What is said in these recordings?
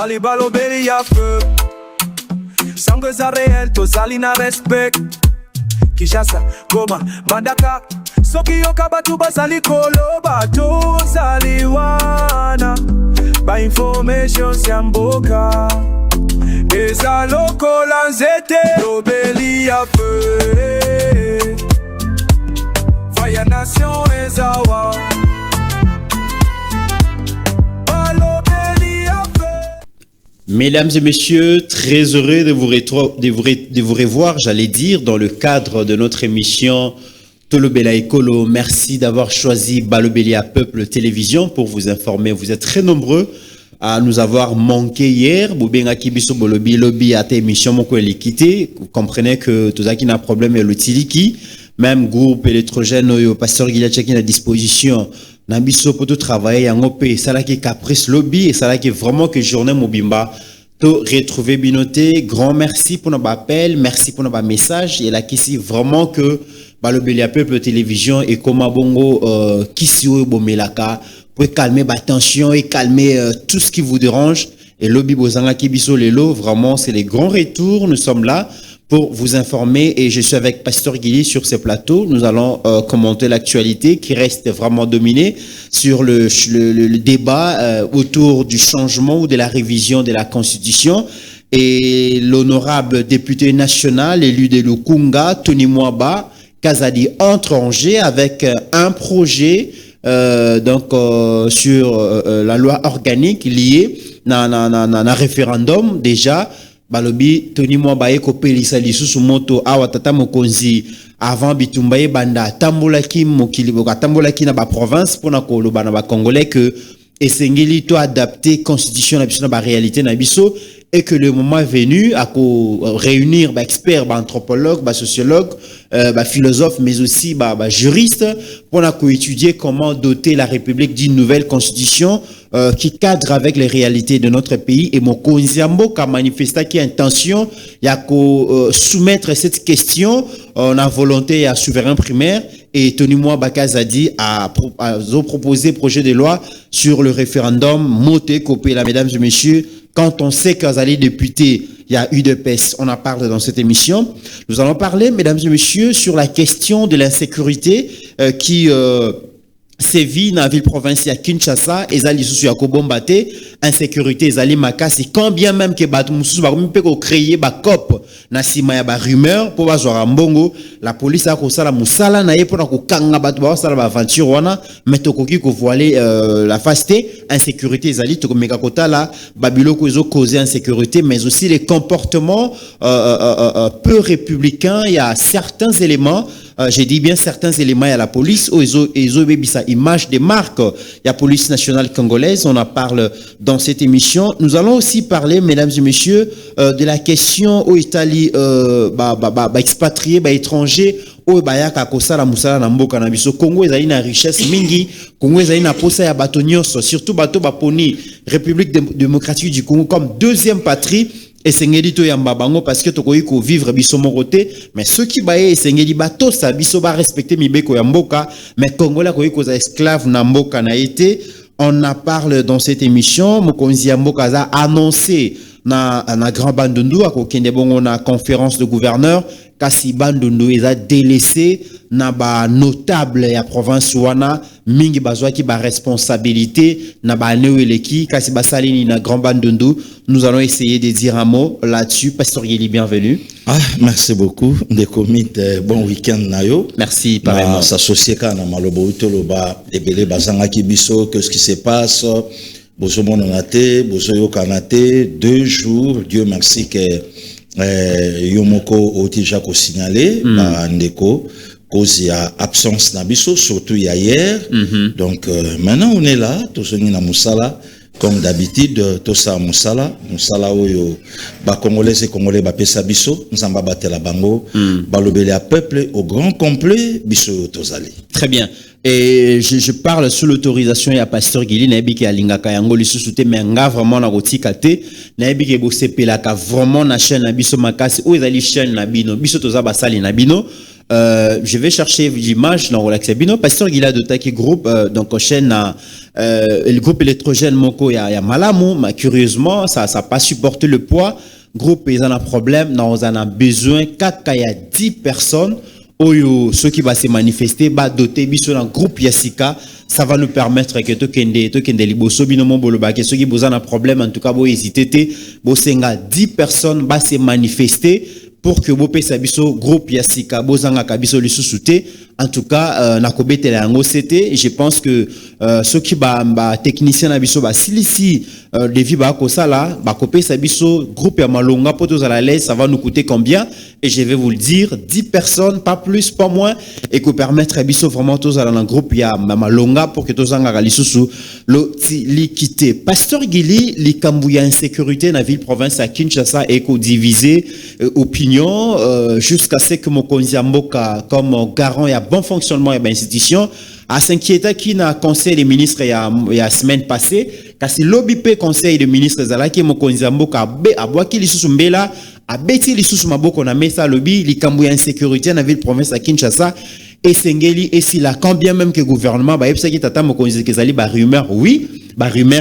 Tozali balobeli ya feu. Sans que ça réel, tozali na respect. Kishasa, Goma, Mandaka. Soki yoka batu basali kolo batu zali wana. Ba information siamboka. Eza loko lanzete. Lobeli ya feu. Faya nation ezawa. Mesdames et messieurs, très heureux de vous revoir, j'allais dire, dans le cadre de notre émission Tolobela Ekolo. Merci d'avoir choisi Balobelia Peuple Télévision pour vous informer. Vous êtes très nombreux à nous avoir manqué hier. Boubenga Kibiso Bolobi Lobby à émission Moko Elikité. Vous comprenez que tout ça qui n'a problème est l'utiliki. Même groupe électrogène au pasteur Guilla Tchaki à disposition. Nabiso pour tout travailler en OP, ça là qui est caprice lobby et ça là qui est vraiment que journée Mobimba. To retrouver binoté, grand merci pour nos appels, merci pour nos messages et là qui si vraiment que Balobelia Peuple Télévision et comme bongo Kisiou Bomelaka pour calmer la tension et calmer tout ce qui vous dérange et lobby bozanga kibiso lelo vraiment c'est les grands retours, nous sommes là pour vous informer et je suis avec Pasteur Guilly sur ce plateau. Nous allons commenter l'actualité qui reste vraiment dominée sur le débat autour du changement ou de la révision de la Constitution. Et l'honorable député national élu de Lukunga, Tony Mwaba, Kazadi, entre en jeu avec un projet sur la loi organique liée à un référendum déjà. Balobi Tony Mwaba eko pelisa lisusu moto awa tata mokonzi avant bitumbaye banda tambolaki mokili boka tambolaki na ba province pona koloba na ba congolais que esengeli to adapter constitution na biso na ba réalité na biso et que le moment est venu à réunir ba experts, ba anthropologues, ba sociologues, ba philosophes mais aussi ba juristes pour étudier comment doter la République d'une nouvelle constitution qui cadre avec les réalités de notre pays et Mokonzi Mboka manifesta qui a intention il y a soumettre cette question en a volonté à souverain primaire et Tony Mwaba Kazadi a proposé projet de loi sur le référendum moté copé là mesdames et messieurs. Quand on sait qu'aux alliés députés, il y a eu de peste, on en parle dans cette émission. Nous allons parler, mesdames et messieurs, sur la question de l'insécurité qui sévit dans la ville provinciale Kinshasa, ezali susu ya kobombate, insécurité ezali makasi, quand bien même que batu mususu ba mpe ko créer ba cop na sima ya ba rumeur pour bazwa mbongo, la police a ko sala musala na ye pour ko kanga batu ba sala ba aventure wana, mais tokoki ko voiler la fasté, insécurité ezali to meka kota la babiloko ezo causer insécurité, mais aussi les comportements peu républicains, il y a certains éléments j'ai dit bien certains éléments à la police, ils ont sa image des marques. Il y a la police nationale congolaise, on en parle dans cette émission. Nous allons aussi parler, mesdames et messieurs, de la question où Italie, expatriés, étrangers, où bayaka kosala musala na mboka na biso. Congo ezali na richesse mingi, Congo ezali na posa ya bato nyonso, surtout bato baponi République démocratique du Congo comme deuxième patrie. Et sengeli to yamba bango parce que tokoyi ko vivre biso moroté mais ceux qui baye sengeli bato sa biso ba respecter mibeko ya mboka mais congolais koyi ko za esclave na mboka na été on en parle dans cette émission mokonzi ya mboka za annoncé na grand bandundu akokende bongo na conférence de gouverneur kasi bandundu eza délaissé na ba notable ya province wana mingi bazwa ki ba responsabilité na ba neueleki kasi basalini na grand bandundu. Nous allons essayer de dire un mot là-dessus. Pasteur Guilly, bienvenue. Merci beaucoup. Des comités, bon week-end nayo. Merci, pareillement. S'associer quand on a malobo utoloba ebele bazanga kibiso, qu'est-ce qui se passe? Bozo mononate, bozo yo kanate, 2 jours. Dieu merci que Yomoko otija ko signalé par Ndeko cause il y a absence nabiso surtout hier. Donc maintenant on est là, tous na musala. Comme d'habitude, tout ça musala oyo ba congolais et congolais ba pesa biso, nzamba batela bango, Balobelia peuple au grand complet biso tozali. Très bien. Et je parle sous l'autorisation ya pasteur Guilly nayebi ki alingaka yango lisusu te mais nga vraiment na kotika te nayebi ki bosepelaka vraiment na chaîne na biso makasi o ezali chaîne na bino biso toza basali na bino je vais chercher l'image dans Relax Bino. Pasteur Gila de Taki Group, donc chaîne le groupe électrogène Moko ya Malamu, mais curieusement, ça pas supporté le poids. Groupe, ils en a problème, nous en a besoin, quand il y a 10 personnes, ceux qui vont se manifester, va doter biso dans groupe Yassika, ça va nous permettre que tokende liboso binomo boloba que ceux qui besoin un problème, en tout cas, bo hésiter, bo senga 10 personnes va se manifester pour que bo pesa biso groupe Yassika, bo zanga kabiso lisusuté. En tout cas, nakobete la yango c'était, je pense que ceux qui ba technicien na biso ba silisi devi ba ko sala ba kopé sa biso groupe ya malonga poto à la l'aise, ça va nous coûter combien? Et je vais vous le dire, 10 personnes, pas plus, pas moins, et que permettre à biso vraiment tous à un groupe ya malonga pour que tous anga lisusu lo quitter. Pasteur Gili, li kambuya insécurité na ville province à Kinshasa et ko diviser opinion jusqu'à ce que Mokonzi Mboka comme garant ya bon fonctionnement et institution à s'inquiéter qui n'a conseil des ministres il y a semaine passée car si lobby conseil des ministres zalaki Mokonzi Mboka abwaki lisusu mbela abeti lisusu maboko na mesa lobby likambu ya insécurité na ville province à Kinshasa et sengeli et si la quand bien même que gouvernement ba yebisa ki tata Mokonzi kezali ba rumeur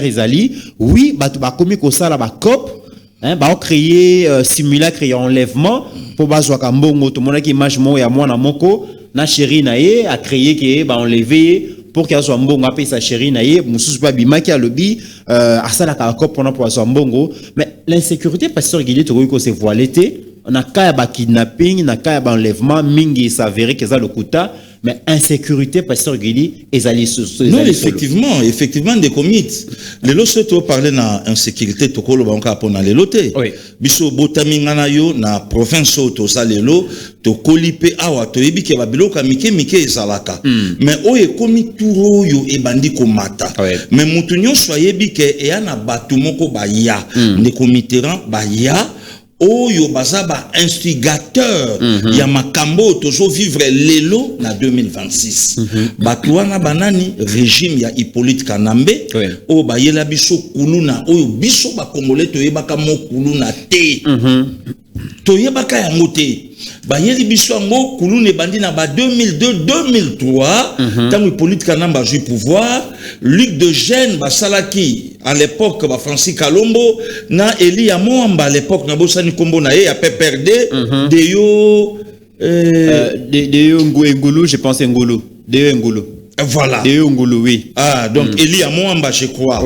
ezali oui ba komi ko sala ba cop ba créer simulacre et enlèvement pour bazwa kambongo to monaki image mo ya mwana moko na chéri na ye a créé que ba enlever pour qu'il soit mbongo apé sa chéri na ye mususu ba bimaki a lobby asala ka cop pour soit mbongo mais l'insécurité pasteur Guillet to ko se voilé on a kaya ba kidnapping na kaya ba enlèvement mingi s'avérer que ça le kuta mais insécurité pasteur Guillet ezali non effectivement des comites les lots to parler na insécurité to ko lo ba on ka pona les lotés biso botaminga na yo na province to salelo to kolipe awa to yebike ba biloka mike ezalaka mais oye komi turo yo ebandi ko mata mais mutu nyonso yebike e yana batu moko ba ya ne comiteran ba ya oyo bazaba instigateur ya makambo tozo vivre lelo na 2026 batuana banani régime ya Hippolyte Kanambe o bayela biso kuluna oyo biso ba congolais toyebaka mo kuluna te toyebaka yango te bayeli biso yango kuluna bandi na ba 2002 2003 tant Hippolyte Kanambe a joué pouvoir Luc de Gênes basalaki à l'époque ba Francis Kalombo na Eli Amoamba à l'époque na bosani kombo na ye ya PPRD de yo Ngulu je pense Ngulu de yo Ngulu voilà de yo Ngulu oui donc Eli Amoamba je crois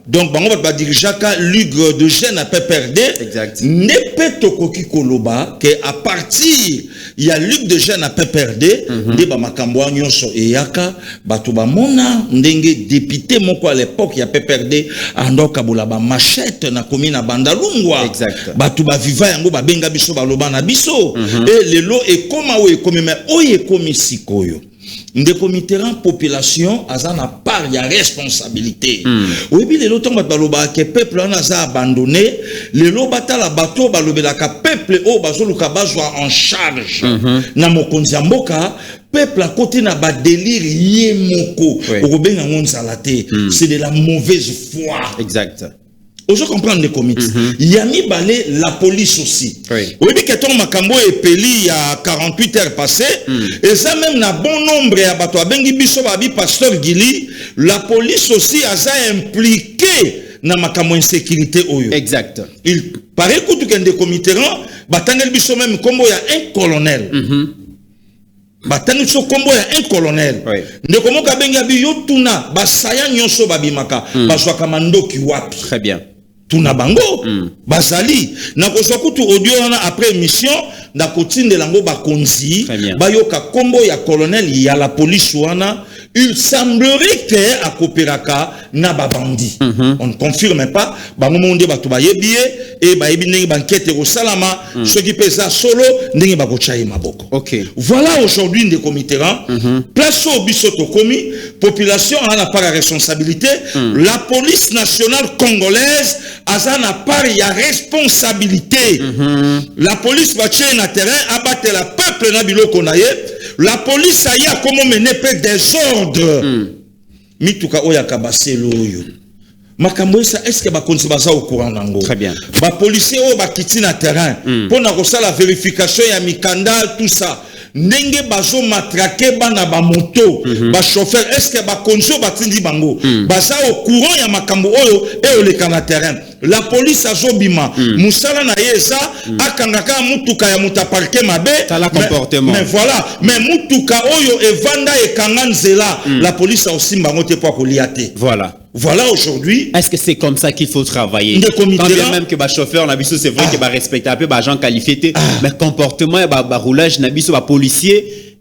donc bango ba dirijaka Luc de Gênes à PPRD exact ne peto koki koloba que à partir il y a Luc de Gênes à PPRD de ba makambo nyonso eyaka bato ba mona ndenge député moko à l'époque il y a PPRD andoka bola ba machette na commune na Bandalungwa exact bato ba viva yango ba benga biso ba loba na biso et lelo e koma o e komi mais o e komi sikoyo ndeko Mitterrand population azana part ya responsabilité oyebi lelo tonga baloba ke peuple on a abandonné lelo batala bato balobelaka peuple o bazoluka bazwa en charge na mokonzi mboka peuple à côté na ba délire yemoko okobenga ngonzala te c'est de la mauvaise foi exact. Je comprends les comités. Il y a mis balé la police aussi. Oui, dit que ton makambo est peli il y a 48 heures passées. Et ça même na bon nombre à bato abengi biso babi pasteur Gili, la police aussi a ça impliqué na makambo insécurité oyo. Exact. Il paraît que tout des comités batangel biso même comme il y a un colonel. Batani so kombo ya un colonel ndeko moka benga bi yo tuna basaya nyonso babimaka bazwa kamandoki wapi très bien tuna bango bazali na kozwa kutu audio wana après émission na kotinde lango bakonzi bayoka kombo ya colonel ya la police wana il semblerait que à Kopéraka na babandi on ne confirme pas bango monde bato bayebie et bayebi ndenge banquête au salama ce qui pesa solo ndenge bakochaye maboko voilà aujourd'hui ndeko Mitterrand place au biso to komi population a la part de responsabilité la police nationale congolaise a na part ya responsabilité la police va tirer na terrain abattre la peuple na biloko na ye la police a ya comment mener peu désordre mituka oya kabaselo oyo makambo esa est-ce que ba konzi baza au courant nango très bien ba policier o ba kiti na terrain pour na kosala la vérification ya mikanda tout ça ndenge bazo matraquer bana ba moto ba chauffeur est-ce que ba konzo batindi bango baza au courant ya makambo oyo e le kana terrain la police azobima musala na yesa akangaka mutuka ya muta parquer mabe comportement mais voilà mais mutuka oyo evanda ekanga nzela la police osimba ngote pour koliate voilà aujourd'hui. Est-ce que c'est comme ça qu'il faut travailler? Quand bien même que le chauffeur, c'est vrai qu'il va respecter un peu les gens qualifiés, mais comportement, le roulage, le policier,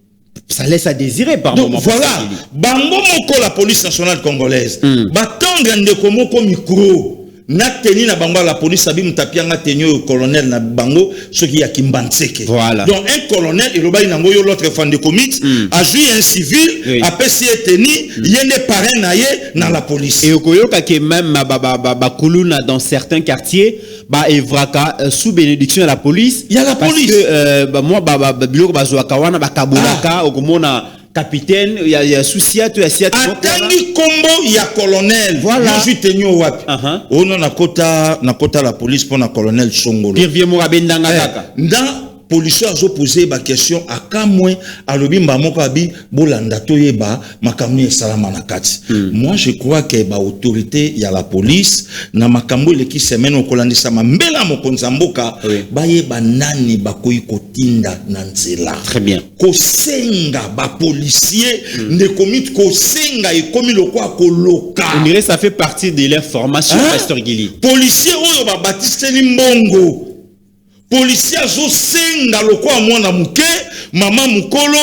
ça laisse à désirer par moment. Voilà. Bango moko la police nationale congolaise. Batanga ndeko moko micro. Na teni na bango la police abi mutapianga teni au colonel na bango ce qui a kimbanseke. Voilà. Donc un colonel et loba inango yo l'autre fan de commit a joué un civil a pesi teni yende parrain na ye na la police. Et okoyoka que même ba kuluna dans certains quartiers ba evraka sous bénédiction de la police. Il y a la police. Parce que moi biloko bazwaka wana ba kabulaka okomona capitaine, il y a souci à tout, il y a Atangi combo, il y a colonel. Voilà. Je suis tenu au wapi. On a nakota la police pour na colonel Songolo. Pierre Mourabendanga kaka. Policier a posé ma question à kamwe à lobimba mokabi bolanda toyeba makamni salama na kati. Moi je crois que ba autorité ya la police na makambo le ki semaine okolandisa mbela mokonza mboka bayeba nani bakoyi kotinda na nzela. Très bien. Kosenga ba policier ne commit kosenga et komi lokwa koloka. On dirait ça fait partie de leur formation Pasteur Gili. Policier oyo ba batiste mbongo. Policier zo senga lokwa mwana muke mama mukolo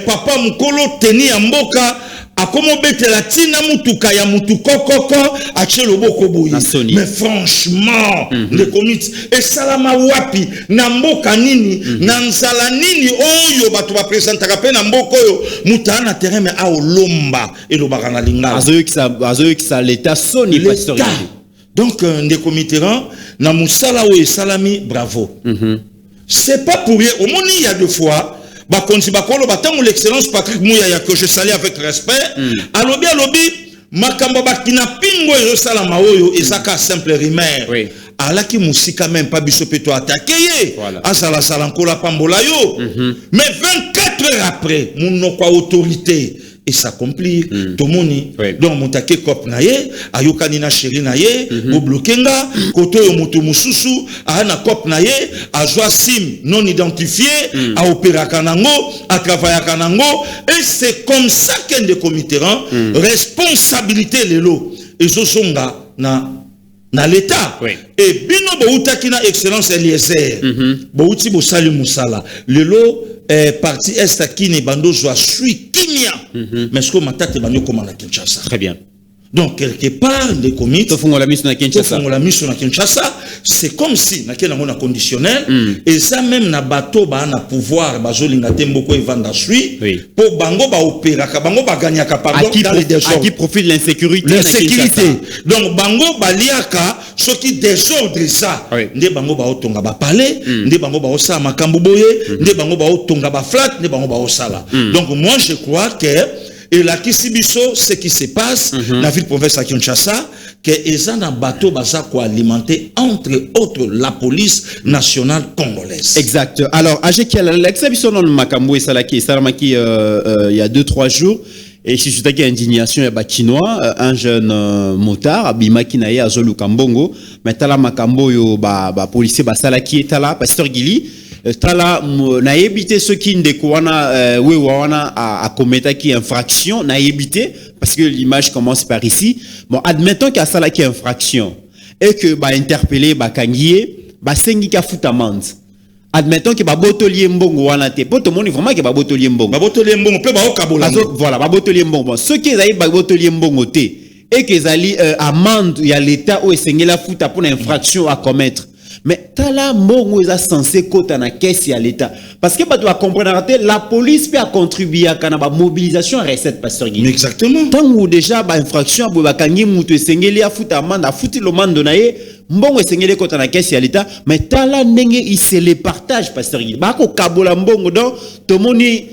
papa mukolo teni ya mboka akomo betela tina mutuka ya mutukokoko ache loboko boyi mais franchement les comités et salama wapi na mboka nini na nzala nini oyo batu ba presentaka pe na mboko oyo mutana terrain mais a olomba elobaka na lingala azoyo ki sa l'état soni Pasteur Gili. Donc, des comités, na musala ou salami, bravo. C'est pas pour rien. Au moins, il y a deux fois, l'excellence Patrick Mouyaya, que je salue avec respect, alobi, makambo bakina pingo et salama oyo, et ça simple rimer. Alaki musika même pas bisopeto attaqué. Asala salankola pambola yo. Mais 24 heures après, mon autorité. Et s'accomplir tomoni donc montake kop na ye ayokani na chéri na ye bo blokenga koto yo mutu mususu ana kop na ye azwa sim non identifié a opéra kanango a travailler kanango et c'est comme ça qu'un des comités responsabilité lelo et zosonga na l'état et bino boutaki na excellence Eliezer bouti bo sali musala lelo parti est qui ne bando soit suit kimia mais ce que matate banyo comme na Kinshasa. Très bien. Donc quelque part les comités font la mission na Kinshasa c'est comme si na kena mona conditionnel et ça même na bateau ba na pouvoir bazolinga temboko evanda suit pour bango ba opéra ka bango ba gagner ka pardon dans les désordres. À qui profite l'insécurité donc bango baliaka ce qui désordre ça nde bango ba otonga ba palais nde bango ba osala makambo boye nde bango ba otonga ba flat nde bango ba osala. Donc moi je crois que et la Kisibiso, ce qui se passe dans la ville province à Kinshasa, que ils ont un bateau pour alimenter entre autres la police nationale congolaise. Exact. Alors, l'exhibition dans le Makambo et Salaki, il y a 2-3 jours, et si je suis indignation, il y a Chinois, un jeune motard, Abima Kinaye, Azolu Kambongo, mais Tala Makambo, policier, Salaki, Tala, Pasteur Gili. Tala na évité ceux qui ndekwana a commettre qui infraction na évité parce que l'image commence par ici. Bon, admettons qu'il y a ça là qui infraction et que ba interpeller ba kangié ba sengi ka futamande. Admettons que ba botolier mbongo wana te poto moni vraiment que ba botolier mbongo. Ba botolier mbongo pe ba okabola. Voilà, ba botolier mbongo. Bon, ceux qui aillent ba botolier mbongo te et que ali amende il y a l'état où sengi la futa pour une infraction à commettre. Mais tala mbongo est censé kota na caisse ya l'état parce que tu dois comprendre la police peut contribuer à la mobilisation à recette Pasteur Gili. Exactement. Tant où déjà ba infraction bo bakangi mutu sengeli a futa amende a futi le mando na ye mbongo sengeli kota na caisse ya l'état mais tala ndenge il se les partage Pasteur Gili. Ba ko kabola mbongo donc tomoni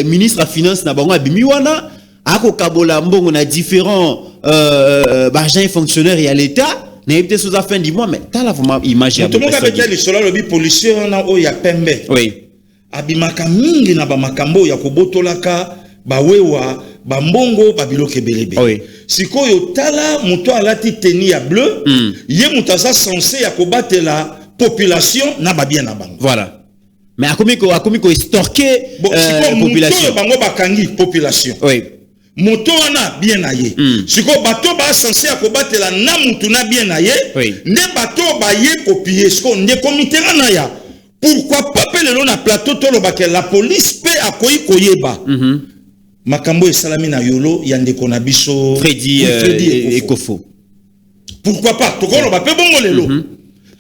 ministre de finance na bango abimi wana ako kabola mbongo na différents agents fonctionnaires et à l'état. N'ayez sous la fin du mois, mais t'as la vraiment image. Tout le monde a été le policier, on a pembe. Oui. abimaka mingi na ba makambo ya kobotolaka bawewa bambongo babiloke belebe. Oui. Sikoyo tala muto alati tenue ya bleu, ye mutaza censé ya kobatela population na babia na bango. Voilà. Mais à combien ko estorquer population bango bakangi population. Oui. Moto wana bien na ye. Siko bato ba censé ya kobatela na mutu na bien na ye. Oui. Ne bato ba ye copier siko ne comité na ya. Pourquoi pas pelelo na plateau tolo bakel la police pe akoyi koyeba. Makambo esalami na yolo yandeko na biso Freddy Ekofo. Pourquoi pas tokolo ba pe bongo lelo.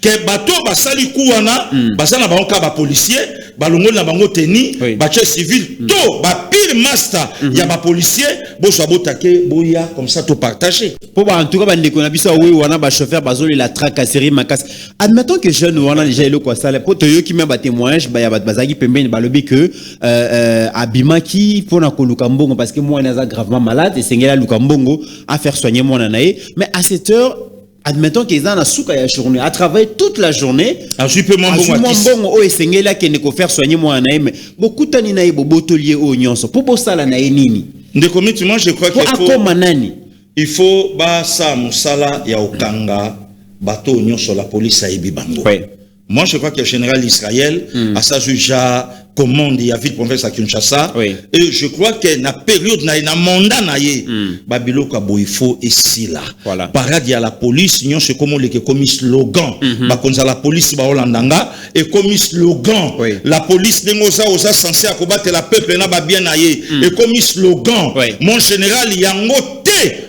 Que bato basali kuwana basana bango ba policier balongoli na bango teni ba chef civil to ba pile master ya ba policier bo so botake boya comme ça to partager pour en tout cas bande ko na biso oui wana ba chauffeur bazoli la tracasserie makas. Admettons que jeune wana déjà elo kwa sala pour toyo ki me ba témoignage ba ya ba bazaki pembeni balobi que abimaki pona ko lukambongo parce que moi naza gravement malade et sengela lukambongo à faire soigner mon anae mais à cette heure admettons qu'ils ont souka ya journée à travailler toute la journée a super mon bon o esengela ke ne ko faire soigner moi anae mais beaucoup tani na yebo botolier o nyonso pour bosala na nini ndeko mitu moi je crois qu'il faut ba sa musala ya okanga bato nyonso la police a yebi bango. Moi, je crois que le général Israël a sa juja commande ya ville province à Kinshasa. Et je crois que na période na mandat na ye babilo ka boifo et si là. Parade ya la police nyon c'est comme le commis slogan. Ba konza la police ba holandanga et commis slogan. La police dengoza oza censé akobattre la peuple na ba bien na ye et commis slogan. Mon général yango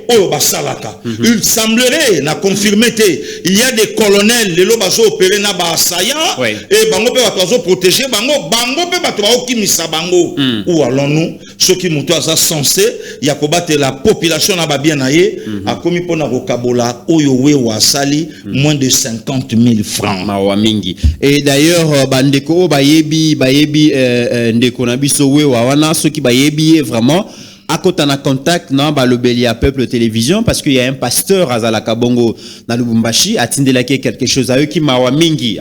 oh basalaka. Il semblerait na confirmer il y a des colonels les lobazo opéré na ba assaillant et bango pe bato protéger bango pe bato ba okimisa bango. Où allons-nous ceux qui muto aza censé ya kobattre la population na ba bien na ye a komi pona kokabola oyo we wa sali moins de 50 000 francs mawa mingi. Et d'ailleurs bandeko bayebi ndeko na biso we wa wana ceux qui bayebi vraiment à côté en contact non ba le Belia Peuple Télévision parce qu'il y a un pasteur Azala Kabongo na Lubumbashi atindela quelque chose à eux qui mawa mingi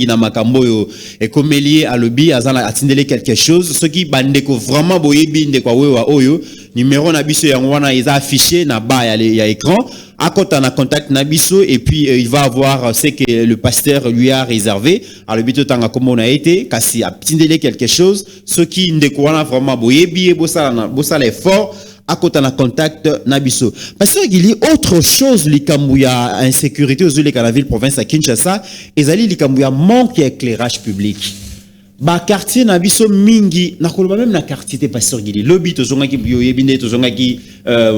na makambo yo et comme lié à lobi Azala atindela quelque chose ce qui bandeko vraiment boyebi ndeko wewa oyo numéro na biso yango wana ils a affiché na bas il y a écran à côté en contact nabiso et puis il va avoir ce que le pasteur lui a réservé à le bito tanga comme on a été kasi atindela quelque chose ce qui ndeko wana vraiment boyebi bosa l'effort à côté en contact nabiso parce qu'il y a autre chose likambuya insécurité aux les la ville province à Kinshasa ezali likambuya manque d'éclairage public ba quartier nabiso mingi na koloba même na quartier te pasteur Gili lobby to zonga ki yoyebinde to zonga ki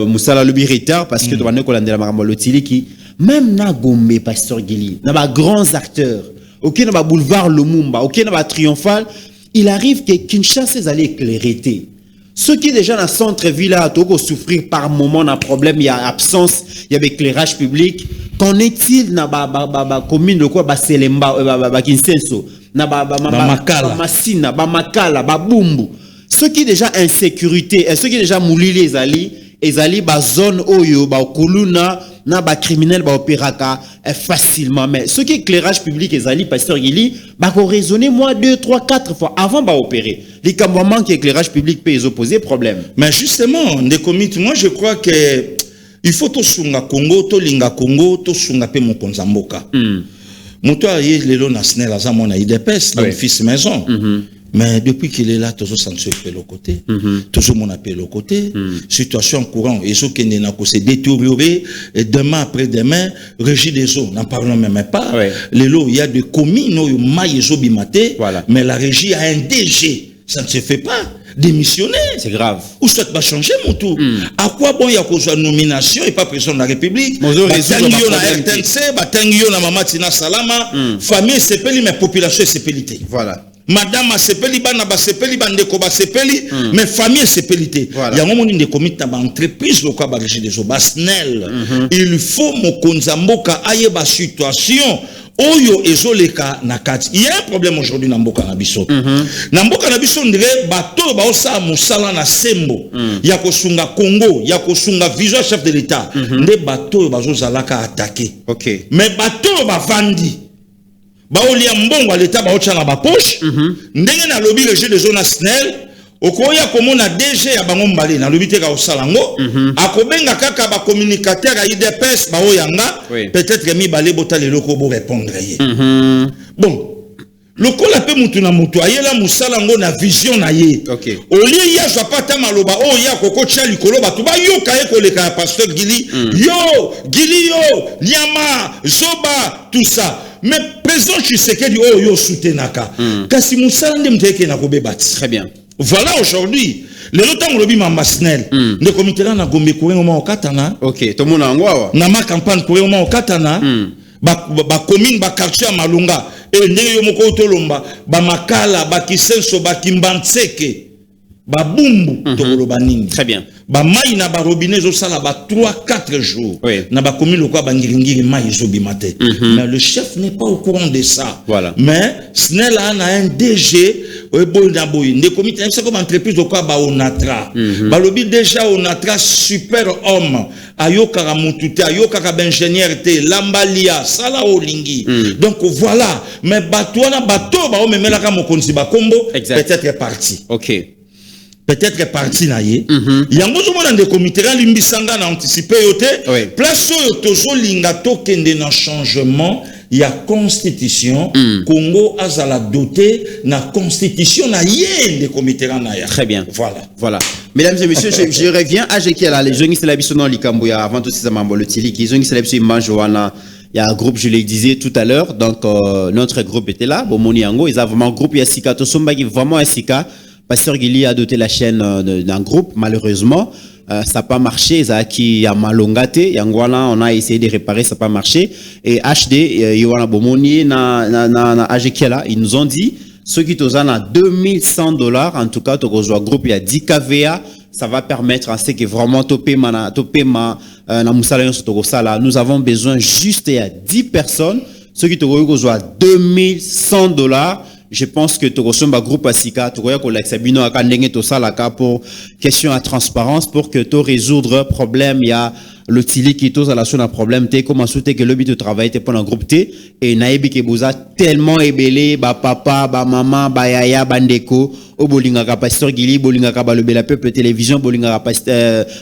musala lobby retard parce que to bande ko landela makambo lotiliki même na Gombe pasteur Gili na ba grands acteurs OK na ba boulevard Lumumba OK na ba triomphal il arrive que Kinshasa allait éclairer. Ceux qui déjà dans le centre-ville là, doivent souffrir par moment d'un problème, il y a absence, il y a éclairage public. Qu'en est-il dans la commune de quoi Selemba, Kinsenso, na Masina, Makala, Bumbu. Ceux qui déjà insécurité, ceux qui déjà mouli les ali, zone oyo, kuluna, na ba criminel ba opéraka facilement mais ce qui éclairage public ezali pasteur Gili ba ko raisonner moi 2 3 4 fois avant ba opérer les cambrements qui éclairage public peut les opposer problème mais justement des comités moi je crois que il faut to sunga Congo to linga Congo to sunga pe mokonza mboka moto aye lelo na snel azamona idepes donc fils maison mais depuis qu'il est là, toujours ça ne se fait le côté, toujours mon appel au côté, situation courante, et ce qui n'est pas se détériorer, et demain après demain, régie des eaux, n'en parlons même pas. Les lots, il y a des communes, mais la régie a un DG, ça ne se fait pas. Démissionner, c'est grave. Ou soit va changer mon tour. À quoi bon il y a cause de nomination et pas président de la République? Batangio na RTNC, Batangio na Mamatina Salama, famille sepeli mais population sepelité. Voilà. Madame a sepeli bana ba sepeli bandeko ba sepeli mais famille sepelité. Il y a un moment de comité dans entreprise le quoi ba régie des obasnel. Il faut mo konzamboka aye ba situation oyo ezoleka na kati. Il y a un problème aujourd'hui na mboka na biso. Na mboka na biso ndire bato ba osa musala na sembo. Ya kosunga Congo, ya kosunga vision chef de l'état. Nde bato bazo zalaka attaquer. OK. Mais bato ba vandi baolia mbongo l'État baotia na ba poche ndenge na lobby le jeu de zone SNEL okoya komona DG ya bango mbale na lobby te ka osalango akobenga kaka ba communicateur ya IDPS baoyanga peut-être mi balé botale loko bo répondre ye bon lokola pe mutu na mutu ayela musalango na vision na ye olie ya jwa pata maloba o ya koko tia likolo batu ba yoka ye koleka pasteur Gili yo Nyama Zoba tout ça mais président Tshisekedi o yo soutenaka kasi musala nde mteke na kobebati très bien. Voilà aujourd'hui le lotang lobi mamba SNEL ne comité là na gombe kurengo ma okatana OK to mona ngwa na ma campagne kurengo ma okatana ba commune ba quartier Malunga et ndenge yo moko tolomba ba makala ba kisenso ba kimbantseke ba bumbu to loba nini très bien. Ba mai na ba robinet zo sala ba 3-4 jours na ba commune lokwa ba ngiringiri mai zo bimate mais le chef n'est pas au courant de ça voilà. Mais SNEL a un DG ne comité c'est comme entreprise lokwa ba onatra ba lobi déjà onatra super homme ayoka ka mutute ayoka ka ingénieur te lambalia sala olingi donc voilà mais batwana bato ba o memela ka mokonzi ba kombo peut-être parti peut-être parti na ye yango zo mona ndeko mitera limbisanga na anticiper yote place oyo tozo linga tokende na changement ya constitution Congo azala doté na constitution na ye ndeko mitera na ya très bien voilà mesdames et messieurs je reviens à Jekiela les jongi c'est la biso dans likambo ya avant tout ces mambo le tili qui jongi c'est la biso manjoana. Il y a un groupe, je l'ai disais tout à l'heure, donc notre groupe était là, Bomoni Yango, ils ont vraiment un groupe Yassika, Tosomba qui vraiment Yassika. Pasteur Gili a doté la chaîne d'un groupe, malheureusement, ça n'a pas marché, Zaki a malongate, Yangwana, on a essayé de réparer, ça n'a pas marché. Et HD, Yowana Bomoni, na Ajekiela, ils nous ont dit, ceux qui t'osent à $2100, en tout cas, tu rejoins le groupe, il y a 10 KVA, ça va permettre à ce que vraiment nous avons besoin juste il y a 10 personnes, ceux qui te rejoignent $2100. Je pense que tu reçois un groupe à Sika, tu reçois Kolexabino à Kandenge Tosalaka pour question à transparence, pour que tu résoudre problème, il y a le tili qui est à la zone problème, tu comment souhaiter que le but de travail te pour un groupe T, et Naïbi Kebouza tellement ébélé, ba papa, ba maman, ba yaya, bandeko, au Bolingaka Pasteur Gili, Bolingaka Balobela Peuple Télévision, Bolingaka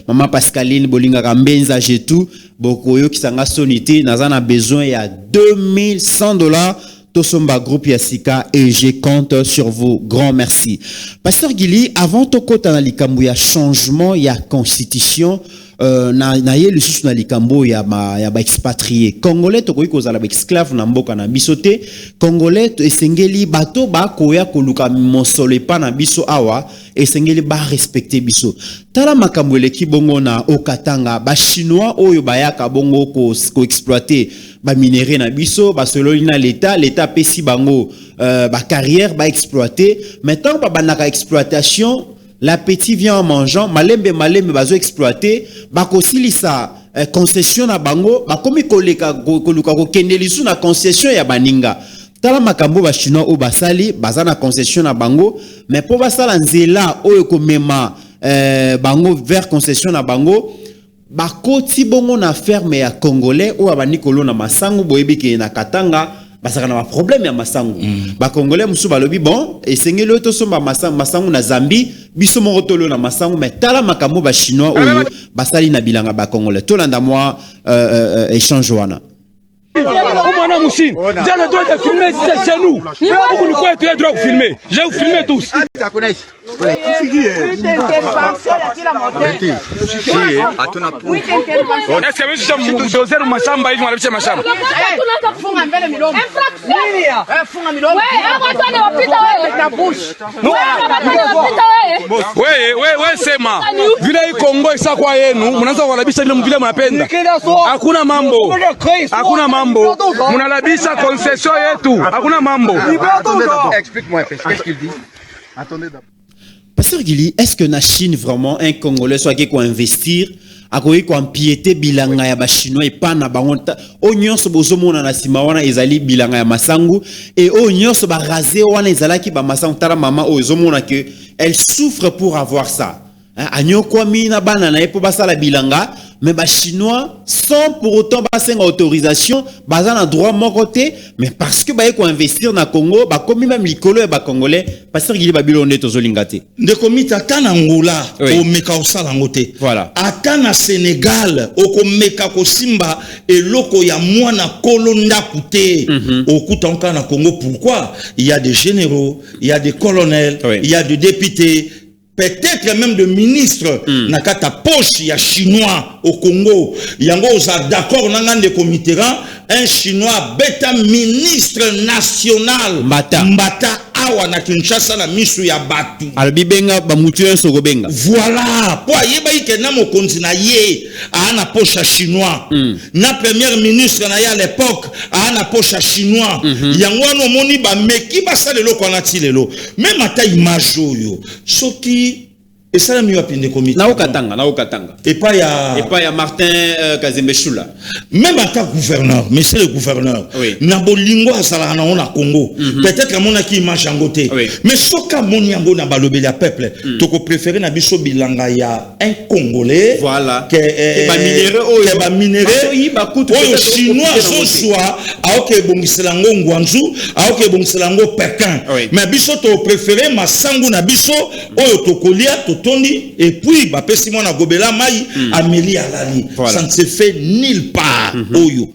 Maman Pascaline, Bolingaka Mbenza, j'ai tout, Bokoyo qui s'en a sonité, Nazana besoin, il y a $2100. Tosomba groupe Yassika et je compte sur vous. Grand merci. Pasteur Gili, avant to kota na likambo ya changement ya constitution na ye le sous na likambo ya ba expatrié congolais to ko za la esclave na mboka na bisote congolais esengeli bato ba koya koluka mosolo pa na biso awa esengeli ba respecter biso tala makambo eleki bongo na okatanga ba chinois oyo bayaka bongo ko exploiter ba minerai na biso ba seloli na l'état pesi bango ba carrière ba exploiter maintenant ba banaka exploitation l'appétit vient en mangeant malembe bazo exploiter ba kosilisa concession na bango ba komi koleka koluka ko kendelisu na concession ya baninga tala makambo ba chinois o basali bazana concession na bango mais po basala nzela oyo komema bango vers concession na bango bakoti bongo na ferme ya congolais o abani kolo na masangu boyebike na Katanga basaka na problème ya masangu ba congolais musu balobi bon esengeli to somba masangu na Zambie biso mo tolo na masangu mais tala makambo ba chinois oyo basali na bilanga ba congolais to landa moi échange wana Omwana Moussine, j'ai le droit de filmer chez nous. Vous nous pouvez le droit de filmer. Je vais vous filmer tous. Est-ce que monsieur dozer mashamba hivi wanalisha mashamba? Wewe sema vile hii Kongo isa kwa yenu mnaanza kuwalabisha vile mnapenda. Hakuna mambo. Hakuna mambo. Mnalabisha concession yetu. Hakuna mambo. Explique-moi, qu'est-ce qu'il dit? Attendez d'abord. Pasteur Gili, est-ce que na Chine vraiment un Congolais soit qui quoi investir a quoi empiéter bilanga ya ba chinois et pas na bangonta onyon so bozomona na sima wana ezali bilanga ya masangu et onyon so ba raser wana ezalaki ba masangu tala mama ozomona que elle souffre pour avoir ça. Anyo kwa mina bana na epo basala bilanga mais les Chinois, sans pour autant passer une autorisation, basant un droit mon côté, mais parce que ils investir dans le Congo, comme même les Congolais et les Congolais, parce que les Babylonais sont zolingate. De comité ata na Angola, au meka osala ngote. Voilà. Ata na Sénégal, au meka kosimba et loko ya mwana kolonda kute. Au kutanka na Congo, pourquoi? Il y a des généraux, il y a des colonels, il y a des députés. Peut-être même de ministres na kata poche ya chinois au Congo. Yango oza d'accord nangan de comité un chinois bêta ministre national Mbata awa na Kinshasa na misu ya batu. Albibenga ba mutu soko benga. Voilà. Po yeba ike na mokonzi na ye ana poche chinois. Na premier ministre na ya à l'époque ana poche chinois. Yango no moni ba meki ba salelo ko na tilelo. Même ata image yo. Soki et ça la mieux à pine comité. Na okatanga. Et pas ya Martin Kazembe Chula. Même en tant que gouverneur, monsieur le gouverneur, oui. Na bolingo asala na ona Congo. Peut-être à mon aki image angoté. Oui. Mais soka mon yango na balobeli ya peuple. Toko préféré na biso bilanga ya un Congolais. Voilà. Que ba minéré. Oyo chinois so soit aoke bongiselango ngwanzu, aoke bongiselango Pékin. Mais biso to préféré masangu na biso oyo tokolia tondi et puis ba pesi mona gobela mai Amélie Alali. Ça ne se fait nulle part. Oyo.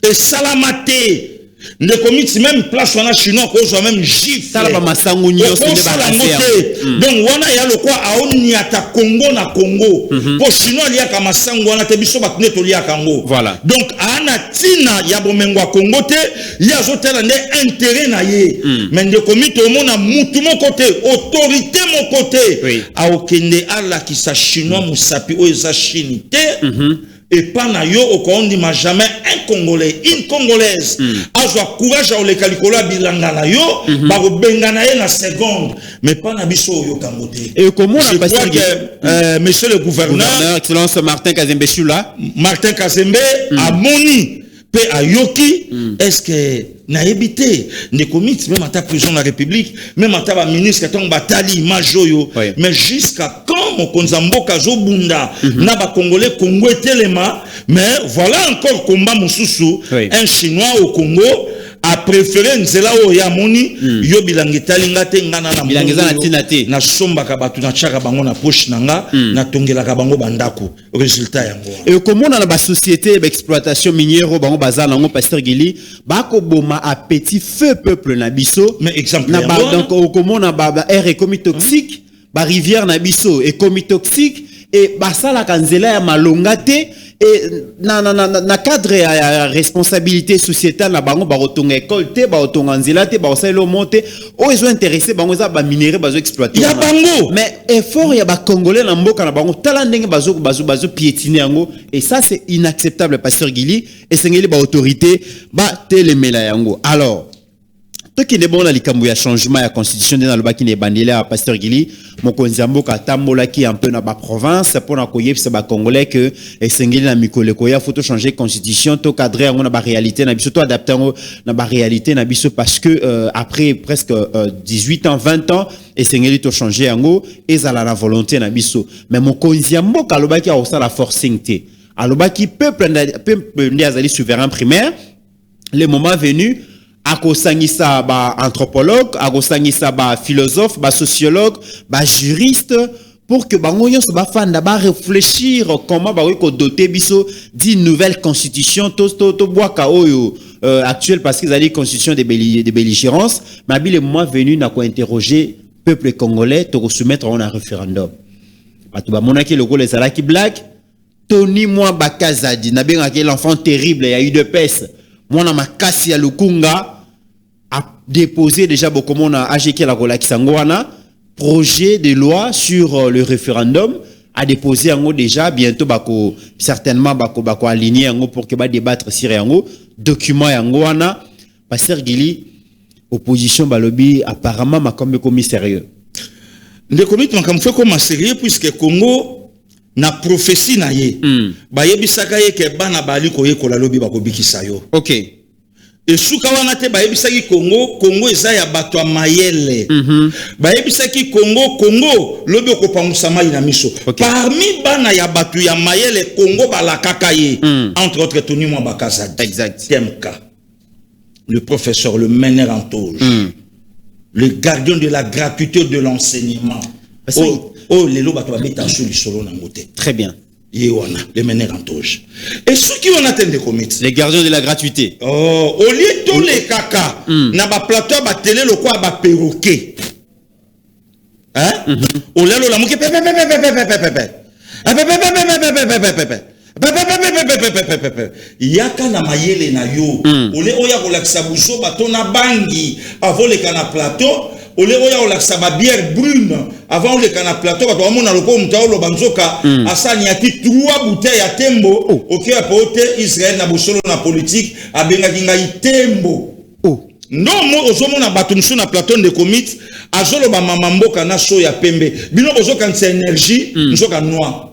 Et salamate. Ne commis même place on a chinois qu'on soit même gif. Salaba masangu nyo se donc wana ya le quoi aoni ata Congo na Congo. Pour chinois liya ka masangu wana te biso ba tne to liya kango. Voilà. Donc ana tina ya bomengo Congo te ya zotela ne intérêt na ye. Mais ne commis to mona mutu mon côté, autorité mon côté. A okende ala ki sa chinois musapi o eza chinité. Et pas na yo au Congo ma jamais un Congolais, une Congolaise a courage à le calcola bilanga na yo ba ko benga na ye na seconde mais pas na biso yo kangote. Et comment on a passé monsieur le gouverneur excellence Martin Kazembe Chula a moni pe a yoki est-ce que na ebité ne commit même à ta prison de la République même à ta ministre ton batali majoyo mais jusqu'à quand mon konzamboka zo bunda na ba congolais Congo telema mais voilà encore combat mususu un chinois au Congo a préféré nzela o ya moni yo bilangi talinga te ngana na bilangi za na tinate na somba ka batu na chaka bango na poche nanga na tongela ka bango bandako résultat yango et comment dans la société d'exploitation minière bango bazala ngo pasteur Gili bako boma à petit feu peuple na biso mais exemple na ba donc comment na ba air économique toxique ba rivière na biso économique toxique et basala kanzela ya malongate et na cadre ya responsabilité sociétale na bango ba rotonga école te ba rotonga nzela te ba osalo monte o ils ont intéressé bango za ba minerais bazo exploiter ya bango mais effort ya ba congolais na mboka na bango tala ndenge bazo piétiner yango et ça c'est inacceptable pasteur Gili et sengeli ba autorité ba telemela yango alors to qui est bon na likambo ya changement ya constitution dans le baki ne bandela pasteur Gili mokonzi mboka tambola ki un peu na ba province pour na koyebisa ba congolais que esengeli na mikoleko ya faut changer constitution to cadrer yango na ba réalité na biso to adapter yango na ba réalité na biso parce que après presque 18 ans 20 ans esengeli to changer yango ezala la volonté na biso mais mokonzi mboka alobaki a la forcing te alobaki peuple ndazali souverain primaire le moment venu akosangisa ba anthropologue akosangisa ba philosophe ba sociologue ba juriste pour que bango nyonso ba fanda ba réfléchir comment ba ko doter biso d'une nouvelle constitution to boaka oyo actuelle parce qu'ils allaient constitution de belligérance mais le moment venu na ko interroger peuple congolais to ko soumettre à un référendum batu ba monaki le les alaki black Tony moi bakazadi na benga l'enfant terrible ya UDPS moi na makasi ya Lukunga a déposé déjà beaucoup mon AGK la Rolakisangwana projet de loi sur le référendum a déposé en déjà bientôt bako certainement bako aligné en pour que ba débattre sur en document en wana pasteur Gili opposition balobi apparemment ma comme sérieux le comité makam fait comme sérieux puisque Congo na prophétie na ye ba yebisaka ye ke bana bali ko yekola lobi bako bikisa yo OK Et souka wana te bayebisaki Congo, Congo eza ya bato ya mayele. Bayebisaki Congo, lobi okopangusa mai na miso. Parmi bana ya bato ya mayele, Congo balakaka ye. Entre autres, Tony Mwabakazadi. Exact. TMK. Le professeur, le meneur en toge. Le gardien de la gratuité de l'enseignement. Lelo bato babeta sur solo na ngote. Très bien. Yewana, les meneurs en toge. Et ceux qui ont atteint des comités. Les gardiens de la gratuité. Au lieu de tous les caca, na ba plateau ba télé le quoi ba perroquet. Hein? Au lieu de la mouke yaka na mayele na yo. Au lieu oya ko laksa buso bato na bangi avant le kana plateau. Ole oya olakisa ba bière brune avant le kana plateau bato amona loko mutaolo banzoka asani ati 3 bouteilles ya tembo OK apote Israël na bosolo na politique abenga kinga tembo non mo ozomona bato msu na plateau de commit azolo ba mama mboka na so ya pembe bino bozoka nse énergie nzoka noir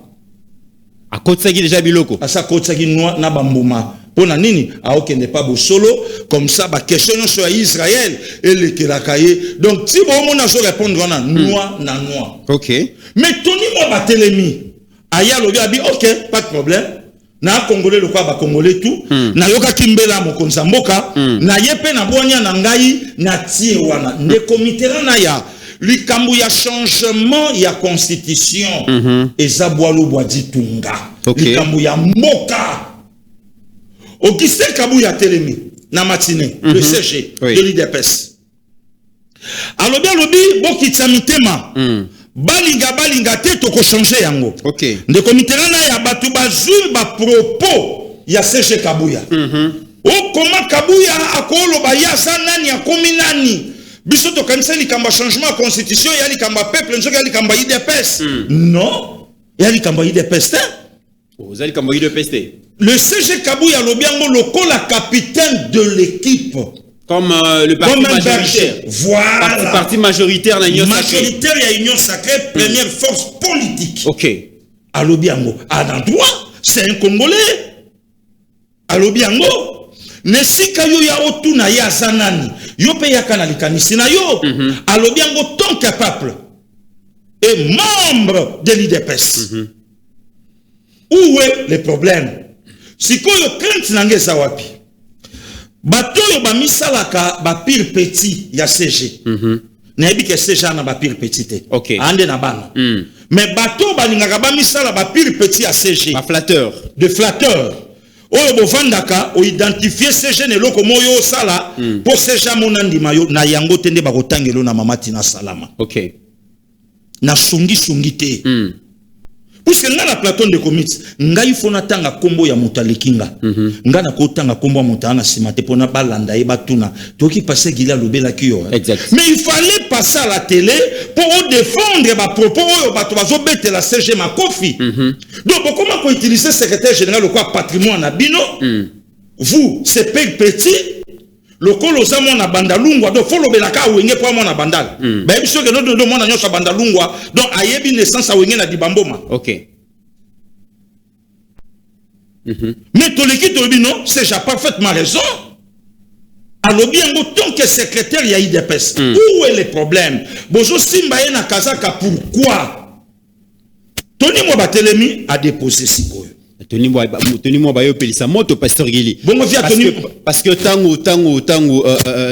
akotsaki déjà biloko asa kotsaki noir na bambuma. Pona nini aokende pas bosolo comme ça ba question sur Israël et le kelakaye donc si bon on a so répondre na noir na noir. OK. Mais Tony Mwabatelemi aya lobi abi OK pas de problème na congolais le quoi ba congolais tout na yoka kimbela mokonza mboka na yepe na bonya na ngai na tie wana ne comité na ya likambu ya changement ya constitution ezabwalo bwadi tunga likambu ya mboka. Augustin Kabouya Telemi, na matinée, le CG, de l'IDPS. Alobi alobi, boki tsamitema. Balinga te toko changer yango. OK. De comité na ya batu bazul ba propos ya CG Kabouya. O comment Kabouya akolo ba ya sanani ya kominani. Biso to kanisa likamba changement de constitution ya likamba peuple nzoka ya likamba IDPS. Non. Ya likamba IDPS te. Vous allez comme de pester. Le CG Kabouya Lobiango loko la capitaine de l'équipe. Comme le parti majoritaire. Voilà. Parti majoritaire dans l'Union sacrée. Majoritaire, il y a Union sacrée, première force politique. OK. À Lobiango. À l'endroit, c'est un Congolais. À Lobiango. Nesika yo ya otuna ya zanani. Yo pe ya kanali kanisi na yo. À Lobiango, tant capable. Et membre de l'IDPS. Où est le problème? Si ko yo crainte nangeza wapi? Bato yo ba misalaka ba pire petit ya CG. Na yebi ke CG na ba pire petit te. OK. Ande na bana. Mais bato ba lingaka ba misala ba pire petit ya CG. Ba flatteur. De flatteur. Oyo bo vandaka o identifier CG ne loko moyo sala pour CG monandi mayo na yango tende ba kotangelo na mamati na salama. OK. Na sungi te. Puisque nga na plateau de comités, nga ifona tanga kombo ya mutalekinga. Nga na kotanga kombo ya mutana simate pona balanda e batuna. Toki passer gila lobela kiyo. Exact. Mais il fallait passer à la télé pour défendre ma propos oyo bato bazo bete la CG Makofi. Donc comment qu'on utiliser secrétaire général quoi patrimoine na bino? Vous, c'est petit. Le colo za mona bandalungwa donc faut lobela ka wenge po mona bandal ba biso ke no mona nyosa bandalungwa donc ayebi naissance a wenge na dibamboma. OK. Mais to l'équipe to bino c'est j'ai parfaitement raison. Alors bien tant que secrétaire ya IDPS où est le problème? Bozo simba na kazaka pourquoi Tony Mwabatelemi a déposé sikoyo. Tony Mwaba yo pelisa moto pasteur Gili. Parce que tango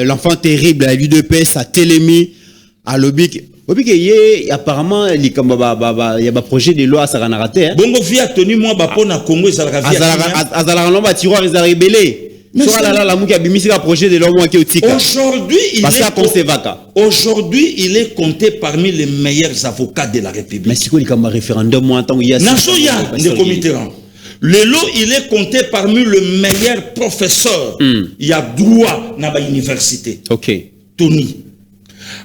l'enfant terrible à l'UDPS a Télémi à Lobik. Lobik y apparemment il y a un projet de loi à Saranarate. Bongo via Tony Mwaba pona Congo ezalaka via. Azala lomba tiroir les a rebellé. Aujourd'hui, il est compté parmi les meilleurs avocats de la République. Mais c'est quoi le référendum? Lelo, il est compté parmi les meilleurs professeurs. Il y a droit dans l'université. OK. Tony.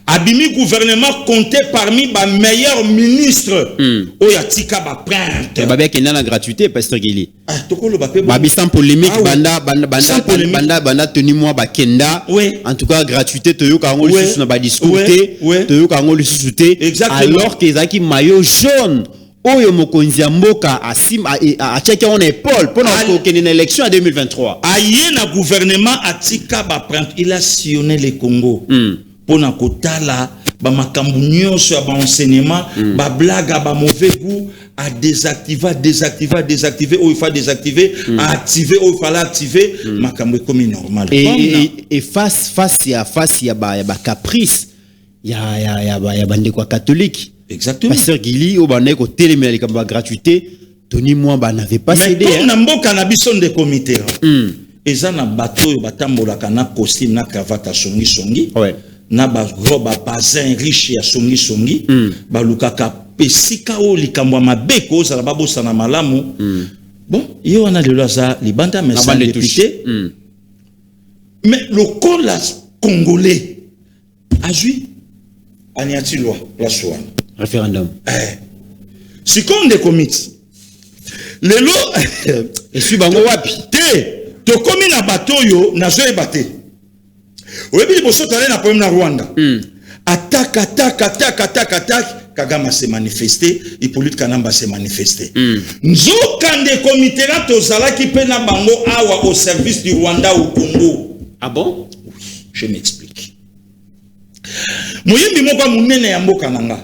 Abimi gouvernement compté parmi les meilleurs ministres. Oyatika ba printe. Babé qui n'a la gratuité, pasteur Gili. Ah, tokolo ba pe. Babi sans polémique, banda Tony Mwaba kenda. En tout cas, gratuité, toyo kango le na ba discuter, toyo kango le sous-souter. Alors qu'ils a qui maillot jaune. oyo mokonzi ya mboka a checké on épaule pour une élection en 2023. Aye na gouvernement atika ba prendre, il a sillonné le Congo. Pour na kotala ba makambu nyonso ya ba enseignement, ba blague ba mauvais goût, à désactiver, où il faut désactiver, à activer, où il fallait activer, makambu comme normal. Et face à ba caprice, il y a bande quoi catholique. Exactement. Pasteur Gili au bande ko télémé les kamba gratuité, Tony Mwamba n'avait pas cédé. Mais comme na mboka na biso de comité. Eza na bateau yo batambola kana costume na cravate songi. Ouais. Na ba robe bazin riche ya songi ba lukaka pesika o likambo mabe ko za ba bosa na malamu. Bon, yo wana le loza libanda mais sans député. Mais le col congolais a joué aniati loi la soine référendum. Si comme des comités. Lelo et suis bango wapi te to komi na bateau yo na zo ebate. Oyebi boso tale na problème na Rwanda. Attaque, Kagame s'est manifesté, Hippolyte Kanamba s'est manifesté. Nzokande comité là tozala ki pena bango awa au service du Rwanda au Congo. Ah bon? Oui, je m'explique. Moyembi moko munene ya mboka nanga.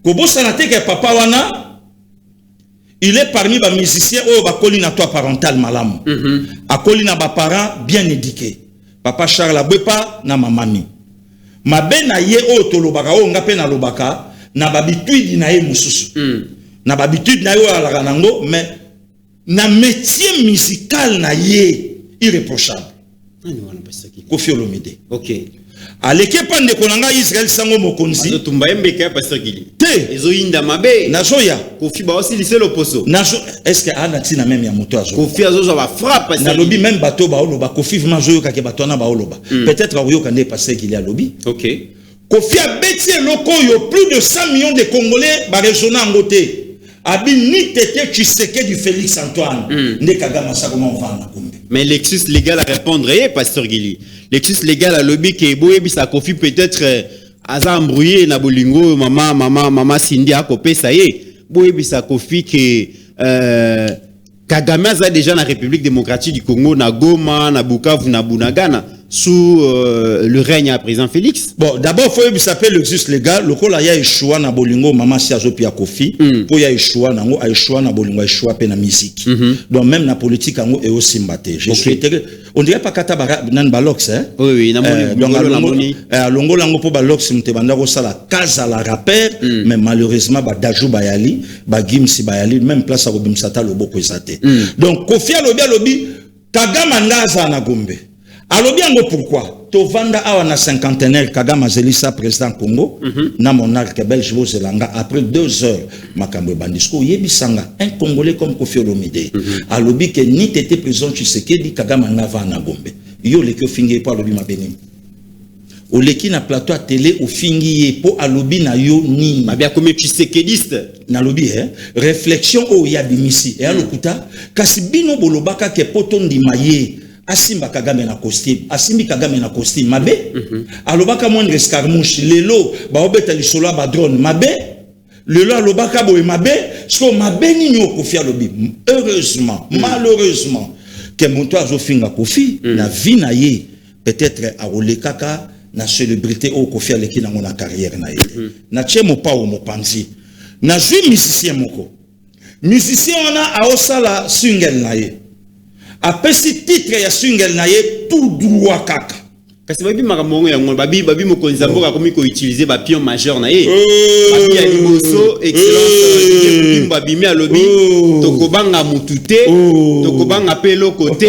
Kobosa na teke papa wana, il est parmi les musiciens au bakoli na toit parental malamu. Akoli na ba parents bien éduqués. Papa Charles Abwepa na mamami. Mabe na ye o tolobaka o ngape na lobaka na babitude na ye mususu. Na babitude na yo ala nango mais na métier musical na ye irréprochable. Kofi Olomide. OK. Aleke pande konanga Israël sango mokonzi. Azo tumba mbeka Pasteur Gili. Te ezo inda mabe. Nazoya. Kofi ba aussi lycée l'opposo. Nazo est-ce que ana tina même ya moto azo. Kofi azo ba frappe na lobby même bateau ba oloba Kofi vraiment zo yoka ke bateau na ba oloba. Peut-être ayo kande Pasteur Gili a lobby. OK. Kofi a bêti loko yo plus de 100 millions de Congolais ba résonner en côté. Abi ni tete Tshisekedi du Félix Antoine. Ne Kagame sa comment on va na Kombe. Mais l'excuse légale à répondre Pasteur Gili. L'excuse légale à lobby que boyebi sa Kofi peut-être aza embrouillé na bolingo maman Cindy a copé ça y est. Boyebi sa Kofi que Kagame a déjà dans la République démocratique du Congo na Goma na Bukavu na Bunagana sous le règne à président Félix. Bon, d'abord, il faut s'appeler l'exus légal. Le col a échoué na bolingo, maman si azopi a Kofi. Pour y a échoué na bolingo, échoué pe na musique. Donc même na politique ango et aussi mbaté. Je suis on dirait pas kata nan balox hein. Oui, na donc à longo lango pour balox mte banda ko sala casa la rappeur mais malheureusement ba dajou bayali, ba gimsi bayali même place à bimsata loboko ezate. Donc Kofi alobi Kagame ndaza na Gombe. Alors bien pourquoi Tovanda a na cinquantenaire Kagame Zelisa président Congo na monarque belge Zelanga après 2 heures makambo bandisco yebisanga un Congolais comme Kofi Olomide alobi que ni tete président Tshisekedi Kagame na va na Gombe yo le ko fingi pa alobi mabeni o leki na plateau à télé o fingi po alobi na yo ni mabia comme Tshisekediste na lobi réflexion o ya bimisi et alokuta kasi bino bolobaka ke potondi maye Asimba Kagame na costume, Asimbi Kagame na costume, mabe. Alobaka moindre escarmouche, lelo, ba obeta lisolo ba drone, mabe. Lelo alobaka boye mabe, so mabe ni nyo Kofi alobi. Heureusement, malheureusement, que monto azofinga Kofi, na vie na ye, peut-être a olekaka na célébrité au Kofi aleki na mona carrière na ye. Na tchemo pa o mopanzi. Na zui musicien moko. Musicien wana a osala single na ye. Après ce titre ya single na ye tout droit kaka. Kasi babi makamongo ya ngol babi mokonzi mboka komi ko utiliser ba pion majeur na ye. Babi ya liboso excellence babi mi alobi tokobanga mutute tokobanga pelo côté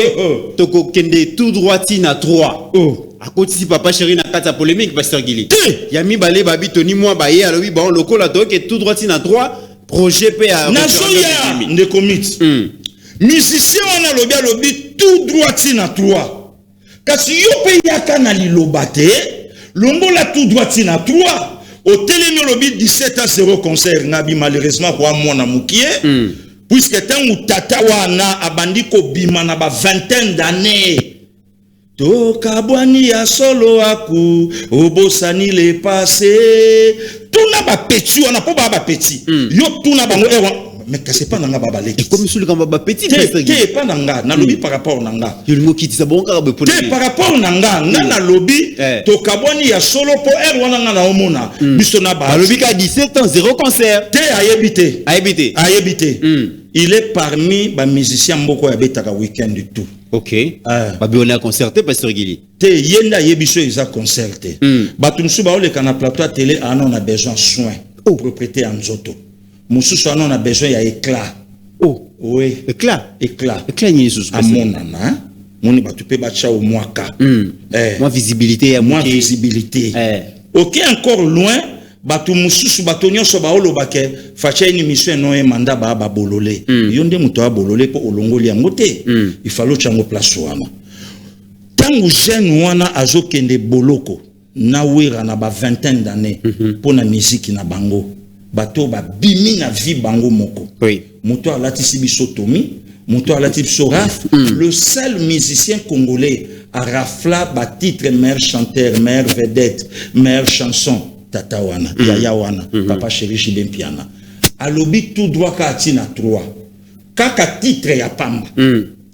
tokokende tout droit na 3. A côté si papa chéri na kata polémique Pasteur Gili. Yami balé babi Tony moi ba ye alobi ba lokola to ke tout droit na 3 projet pe à Nazoya ne commit. Musicien on a lobi tout droit na 3. Kasi yo pe yaka na lilobate, longola tout droit na 3. Au télé lobi 17h0 concert nabi malheureusement kwa mwana mukie. Puisque tant ou tata wana abandi ko bima na ba vingtaine d'années. Tokabwani ya solo aku obosani le passé. Tuna ba petit wana po ba petit. Yo tuna bango ewa mais que c'est pas nanga baba leki. Comme sur le gamba petit Te pas nanga na lobi par rapport nanga. Yo ngo kiti sa bonka ba pour. Te par rapport nanga na lobi tokabwani ya solo po wana nga na omona. Biso na ba. Lobi ka 17 ans zéro concert. Te ayebité. Ayebité. Il est parmi les musiciens mboko ya betaka week-end du tout. OK. Babi on a concerté pasteur Gili. Te yenda yebiso isa concerté. Batu musu ba ole kana plateau télé on a besoin de soins. Propriété en nzoto. Mususu on a besoin ya éclat. Oh, oui. Éclat ni sous à mon nana. Moni batu pe bacha au mwaka. Moins visibilité moins visibilité. OK, encore loin. Batu mususu batu nyonso ba olobake facha une mission no manda ba bololé yonde muto ba bololé po olongoli yango te il fallait chango place wana tangu jeune wana azokende boloko na wera na ba vingtaine d'années pour na musique na bango bato ba bimi na vie bango moko muto alati biso Tomi muto alati biso Raf le seul musicien congolais à rafla ba titre meilleur chanteur meilleure vedette meilleure chanson tata wana yaya wana papa chéri Jibin Piana alobi tout droit ka atina 3 kaka titre ya pamba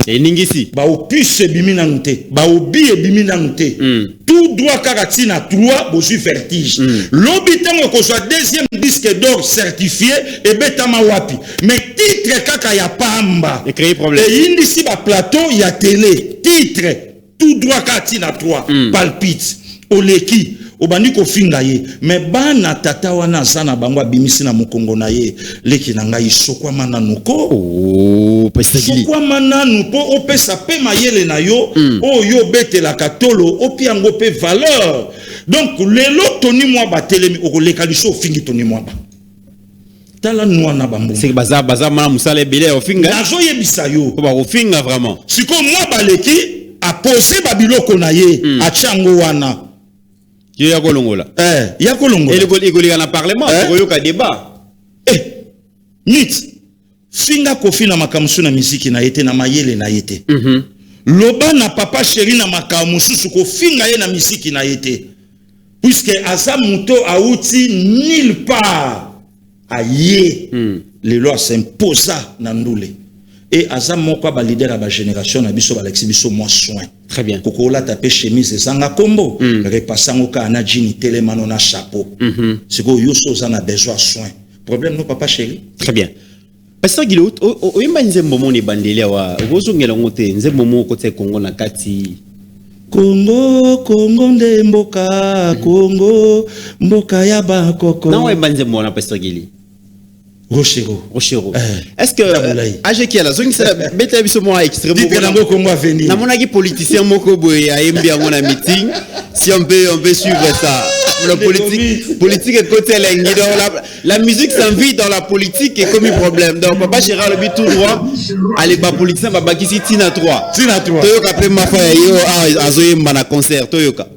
et ningisi ba opus bimina nute ba obi bimina nute tout droit kaka atina 3 bosu vertige lobi tango ko soit deuxième disque d'or certifié et betama wapi mais titre kaka ya pamba et créer problème et indisi ba plateau ya télé titre tout droit ka atina 3 palpite oleki obandi ko finga ye mais bana tata wana zana bangwa bimisi na mukongo na ye leki na ngai sokwa mananu ko sokwa mananu po opesa pe mayele na yo o yo betela katolo opi yango pe valeur donc lelo toni mwa batelemi okoleka liso fingi toni mwa ba tala noa na bambu c'est baza mana musale belé ofinga nazo yebisa yo ko ba ofinga vraiment siko mwa baleki a poser babiloko na ye a chango wana Yakolongola. Yakolongola. Et le gars na parlement, yoka débat. Nit. Finga kofi na makamusu na misiki na yete na mayele na yete. Loba na papa chéri na makamusu ko finga ye na misiki na yete. Puisque asa muto auti nulle part. Aye. Les lois s'imposa na ndule. Et asa moko ba leader ba génération na biso ba lexi biso moi soin. Très bien. Kokola tapé chemise sanga kombo. Repassant au ka na jean télémano na chapeau. C'est que yoso za na besoin soin. Problème non papa chéri. Très bien. Pasteur Gilo, o imba nzembo moni bandeli wa ozongela ngote nzembo mo kote Congo na kati. Congo nde mboka, Congo mboka ya ba koko. Na wa imba nzembo na Pasteur Gili. Rochero. Est-ce que age qui a la zone ça bête biso mo extrêmement bon Congo à venir. Na mona ki politicien moko boy a embi a mona meeting si on peut suivre ça. La politique est côté l'engue donc la musique s'envie dans la politique et comme un problème donc papa Gérard le but tout droit aller ba politicien ba bakisi tina 3 toyoka pe ma fa yo azoyemba na concert toyoka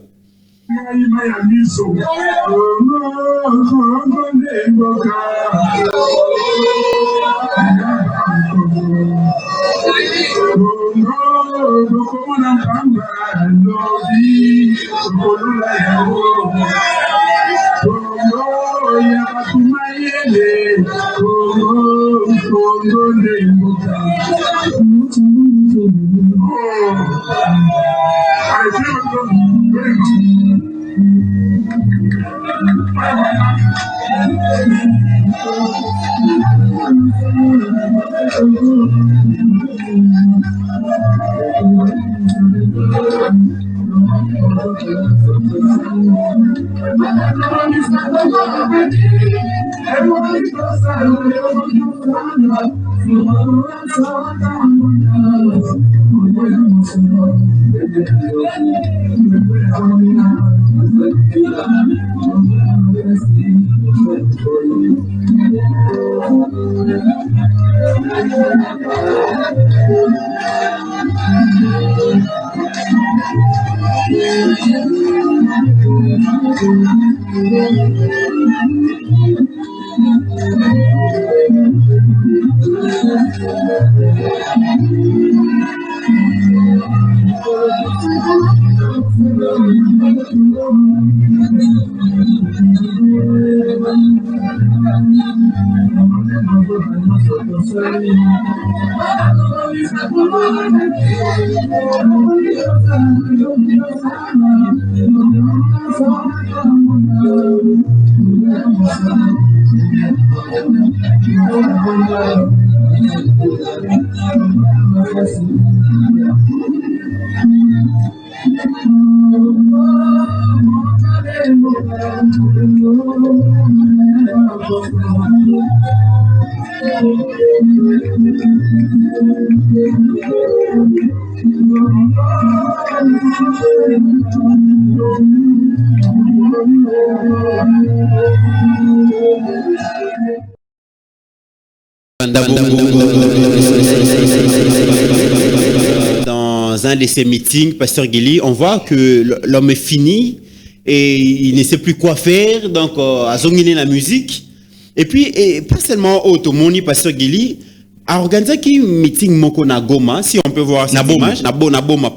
Dans un de ces meetings, Pasteur Guili, on voit que l'homme est fini et il ne sait plus quoi faire, donc à zonguiner la musique. Et puis, pas seulement Automoni, Pasteur Guili, a organisé un meeting Moko na Goma, si on peut voir cette image, Naboma,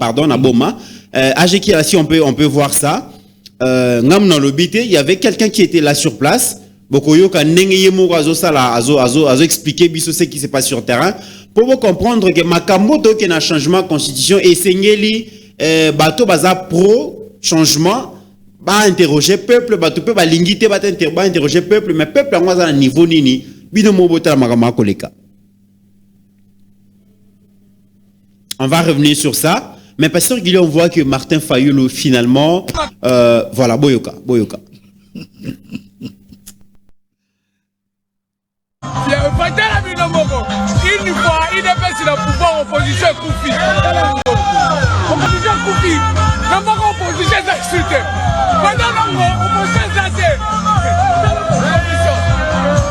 Ajeki, si on peut voir ça. Ngam dans l'obité, il y avait quelqu'un qui était là sur place. Bokoyo ka nengeye mo azo expliquer biso ce qui se passe sur terrain pour vous comprendre que makambo to ke na changement constitution et sengeli bato baza pro changement ba interroger peuple bato pe ba lingité ba interroger peuple mais peuple ngwa za na niveau nini bino mo botala makama koleka. On va revenir sur ça, mais Pasteur Guillaume, on voit que Martin Fayulu finalement voilà boyoka. Une fois, il est fait sur le pouvoir opposition Koufi. Opposition Koufi. Même pas opposition s'insulter. Maintenant, l'opposition s'insulter.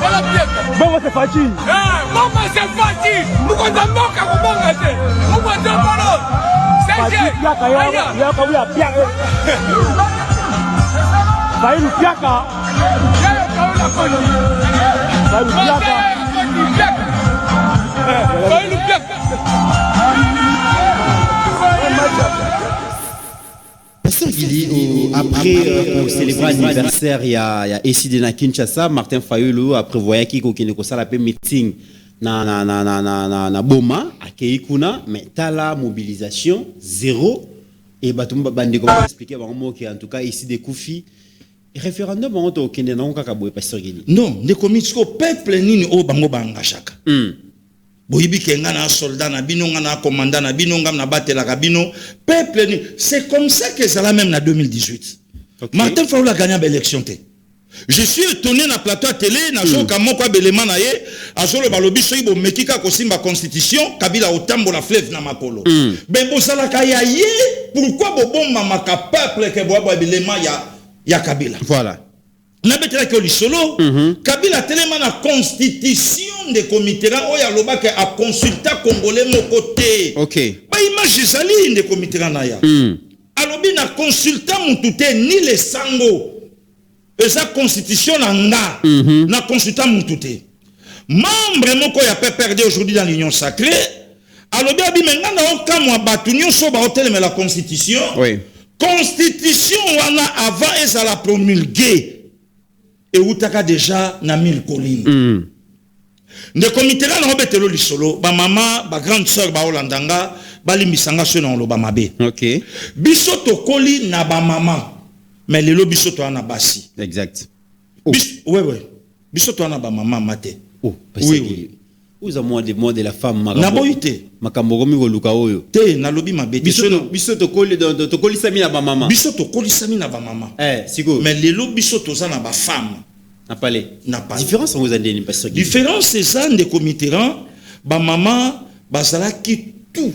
Voilà bien. Bon, c'est facile. Bon, c'est facile. Nous comptons pas comment on a fait. Nous comptons pas l'autre. C'est ça. Il y a pas eu à Pierre. Ça y est, le Piaka. Il y a pas eu la folie. Ça y est, le Piaka. Pasteur Guili, après pour célébrer l'anniversaire, il y a ici na Kinshasa, Martin Fayulu a prévoyé qu'il y ait un meeting na Boma, à Keikuna, mais tala mobilisation zéro. Et Batumba Bandi, comme expliqué, en tout cas ici des Koufi. Référendum on to kende na onka kaboye Pasteur Guili. Non, ne komitiko peuple nini o bango banga chaka. Boyibi kenga na soldat na bino na commandant na bino ngam na batela ka bino peuple ni c'est comme ça que ça la même na 2018. Okay. Martin Fayulu a gagné l'élection té. Je suis étonné na plateau télé na soka moko belema na ye azolo balobi so ibo mekika ko simba constitution Kabila otambo la fleuve na makolo. Ben bosala ka ya ye pourquoi bobomba maka peuple ke boabo belema ya Kabila. Voilà. Nabetela ke lisolo Kabila telema na constitution de comité ra oya loba ke a consulta congolais moko té. OK. Ba image zali de comité ra na ya. Alobi na consulta mututé ni le sango. Esa constitution na na consulta mututé. Membre moko ya peut perdre aujourd'hui dans l'union sacrée. Alobi abi menga na okamwa batunyo so ba hotel mais la constitution. Oui. Constitution wana avant esa la promulguée. Et utaka déjà na 1000 collines. De comité là na obetelo lisolo ba mama ba grande sœur ba olandanga ba limisanga so na lo ba mabe. OK. Biso to koli na ba mama mais lelo biso to na basi. Exact. Ouais. Biso to na ba mama mate. Oh, oui. Vous avez moi de la femme na boyité. Makambo gomi goluka oyo. Te na lobi mabe. Biso to koli to koli sami na ba mama. Biso to koli sami na ba mama. Siko. Mais lelo biso to za na ba femme. Na parlé. Différence vous avez dit parce que différence c'est ça de comité ba mama bazala ki tout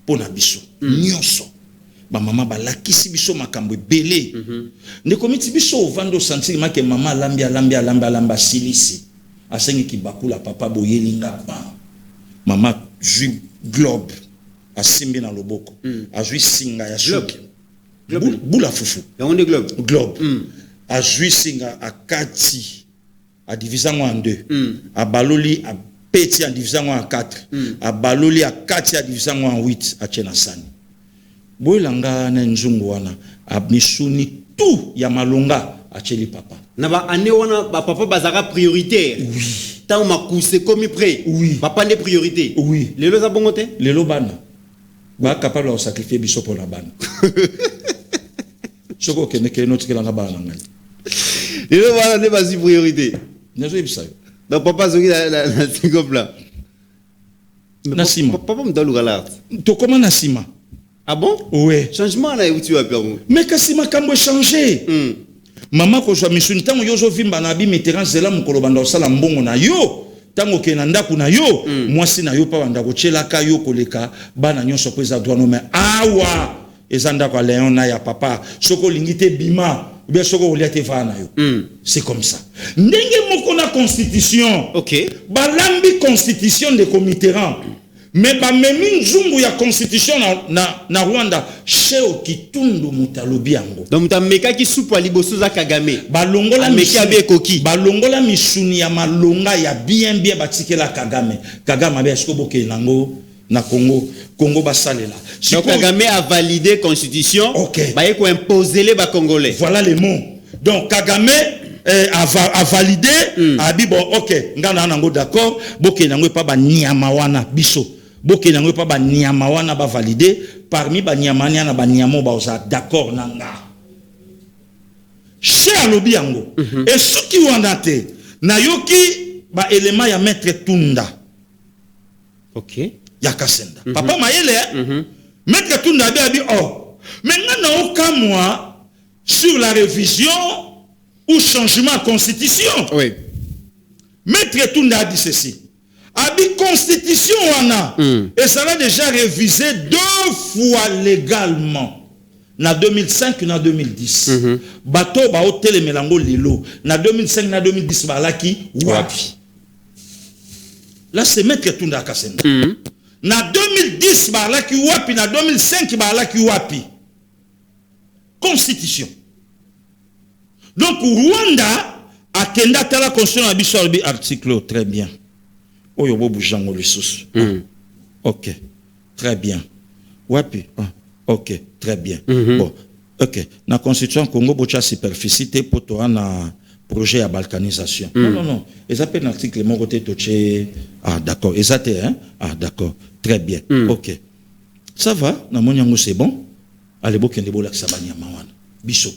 pour na biso. Nyonso. Ba mama ba lakisi biso makambo belé. Ne comité biso vando sentir que mama lambia silisi. Asengi ki bakula papa boyelinga pa. Mama ju globe asimbi na loboko. Ajui singa ya shoki. Bula fufu. Ya on globe. Globe. A joué singa a kati a divisé en deux a baloli a petit a divisé en quatre a baloli a kati a divisé en 8 a tchena sani boilanga na nzungu wana a misuni tout ya malonga a tcheli papa na ba ane wana ba papa bazaka prioritaire oui tant ma cousse comme prêt. Oui. Va pas les priorités. Oui. Les lois à bon côté. Les lobana. Ba capable de sacrifier biso pour la bana. Soko que ne que notre que la bana ngai. Les lois n'est pas une priorité. Ne zo bisa. Donc papa zogi la comme là. Nasima. Papa me donne le To comment Nasima? Ah bon? Oui. Changement là où tu vas faire. Mais Kasima kambo changer. Maman ko jwa misuni tango yozo vimba na bi meteran zela mukolo banda osala mbongo na yo. Tango ke na ndaku na yo, mwasi na yo pa banda ko chelaka yo koleka bana nyonso ko eza douano mais awa eza ndako a Léon na ya papa soko lingite bima bien soko oliate va na yo. C'est comme ça. Ndenge moko na constitution. OK. Balambi constitution de Comiteran. Mais ba memi nzungu ya constitution na Rwanda cheo kitundu mutalobi yango. Donc mutameka ki soupe à liboso za Kagame. Balongola meka be koki. Balongola misuni ya malonga ya bien batikela Kagame. Kagame abe esko boke nango na Congo basalela. Donc Kagame a validé constitution. OK. Ba yeko imposer les ba congolais. Voilà les mots. Donc Kagame a validé a dit bon OK ngana nango d'accord boke nango pa ba nyama wana biso. Boke nango pa ba nyama wana ba validé parmi ba nyama na ba nyamo ba oza d'accord nanga. Chez alobi yango et ce qui wana te na yoki ba élément ya maître Tunda. OK. Ya Kasenda. Papa Mayele maître Tunda a dit oh mais ngana okamwa sur la révision ou changement de constitution. Oui. Maître Tunda a dit ceci. A dit constitution wana et ça l'a déjà révisé 2 fois légalement. Na 2005 na 2010. Bato ba hotel melango lilo. Na 2005 na 2010 ba laki wapi. Là c'est Maître Tunda Kasenda. Na 2010 ba laki wapi, na 2005 ba laki wapi. Constitution. Donc Rwanda a kenda tala constitution na biso article très bien. Oyo bo bujango lisusu. OK. Très bien. Wapi? OK, très bien. Bon. OK. Na constitution Congo bocha superficité pour toi na projet à balkanisation. Non. Ils appellent l'article mon côté toché. Ah d'accord. Exacté hein? Ah d'accord. Très bien. OK. Ça va, na monyango c'est bon. Allez bokende bo laksa banyama wana. Biso.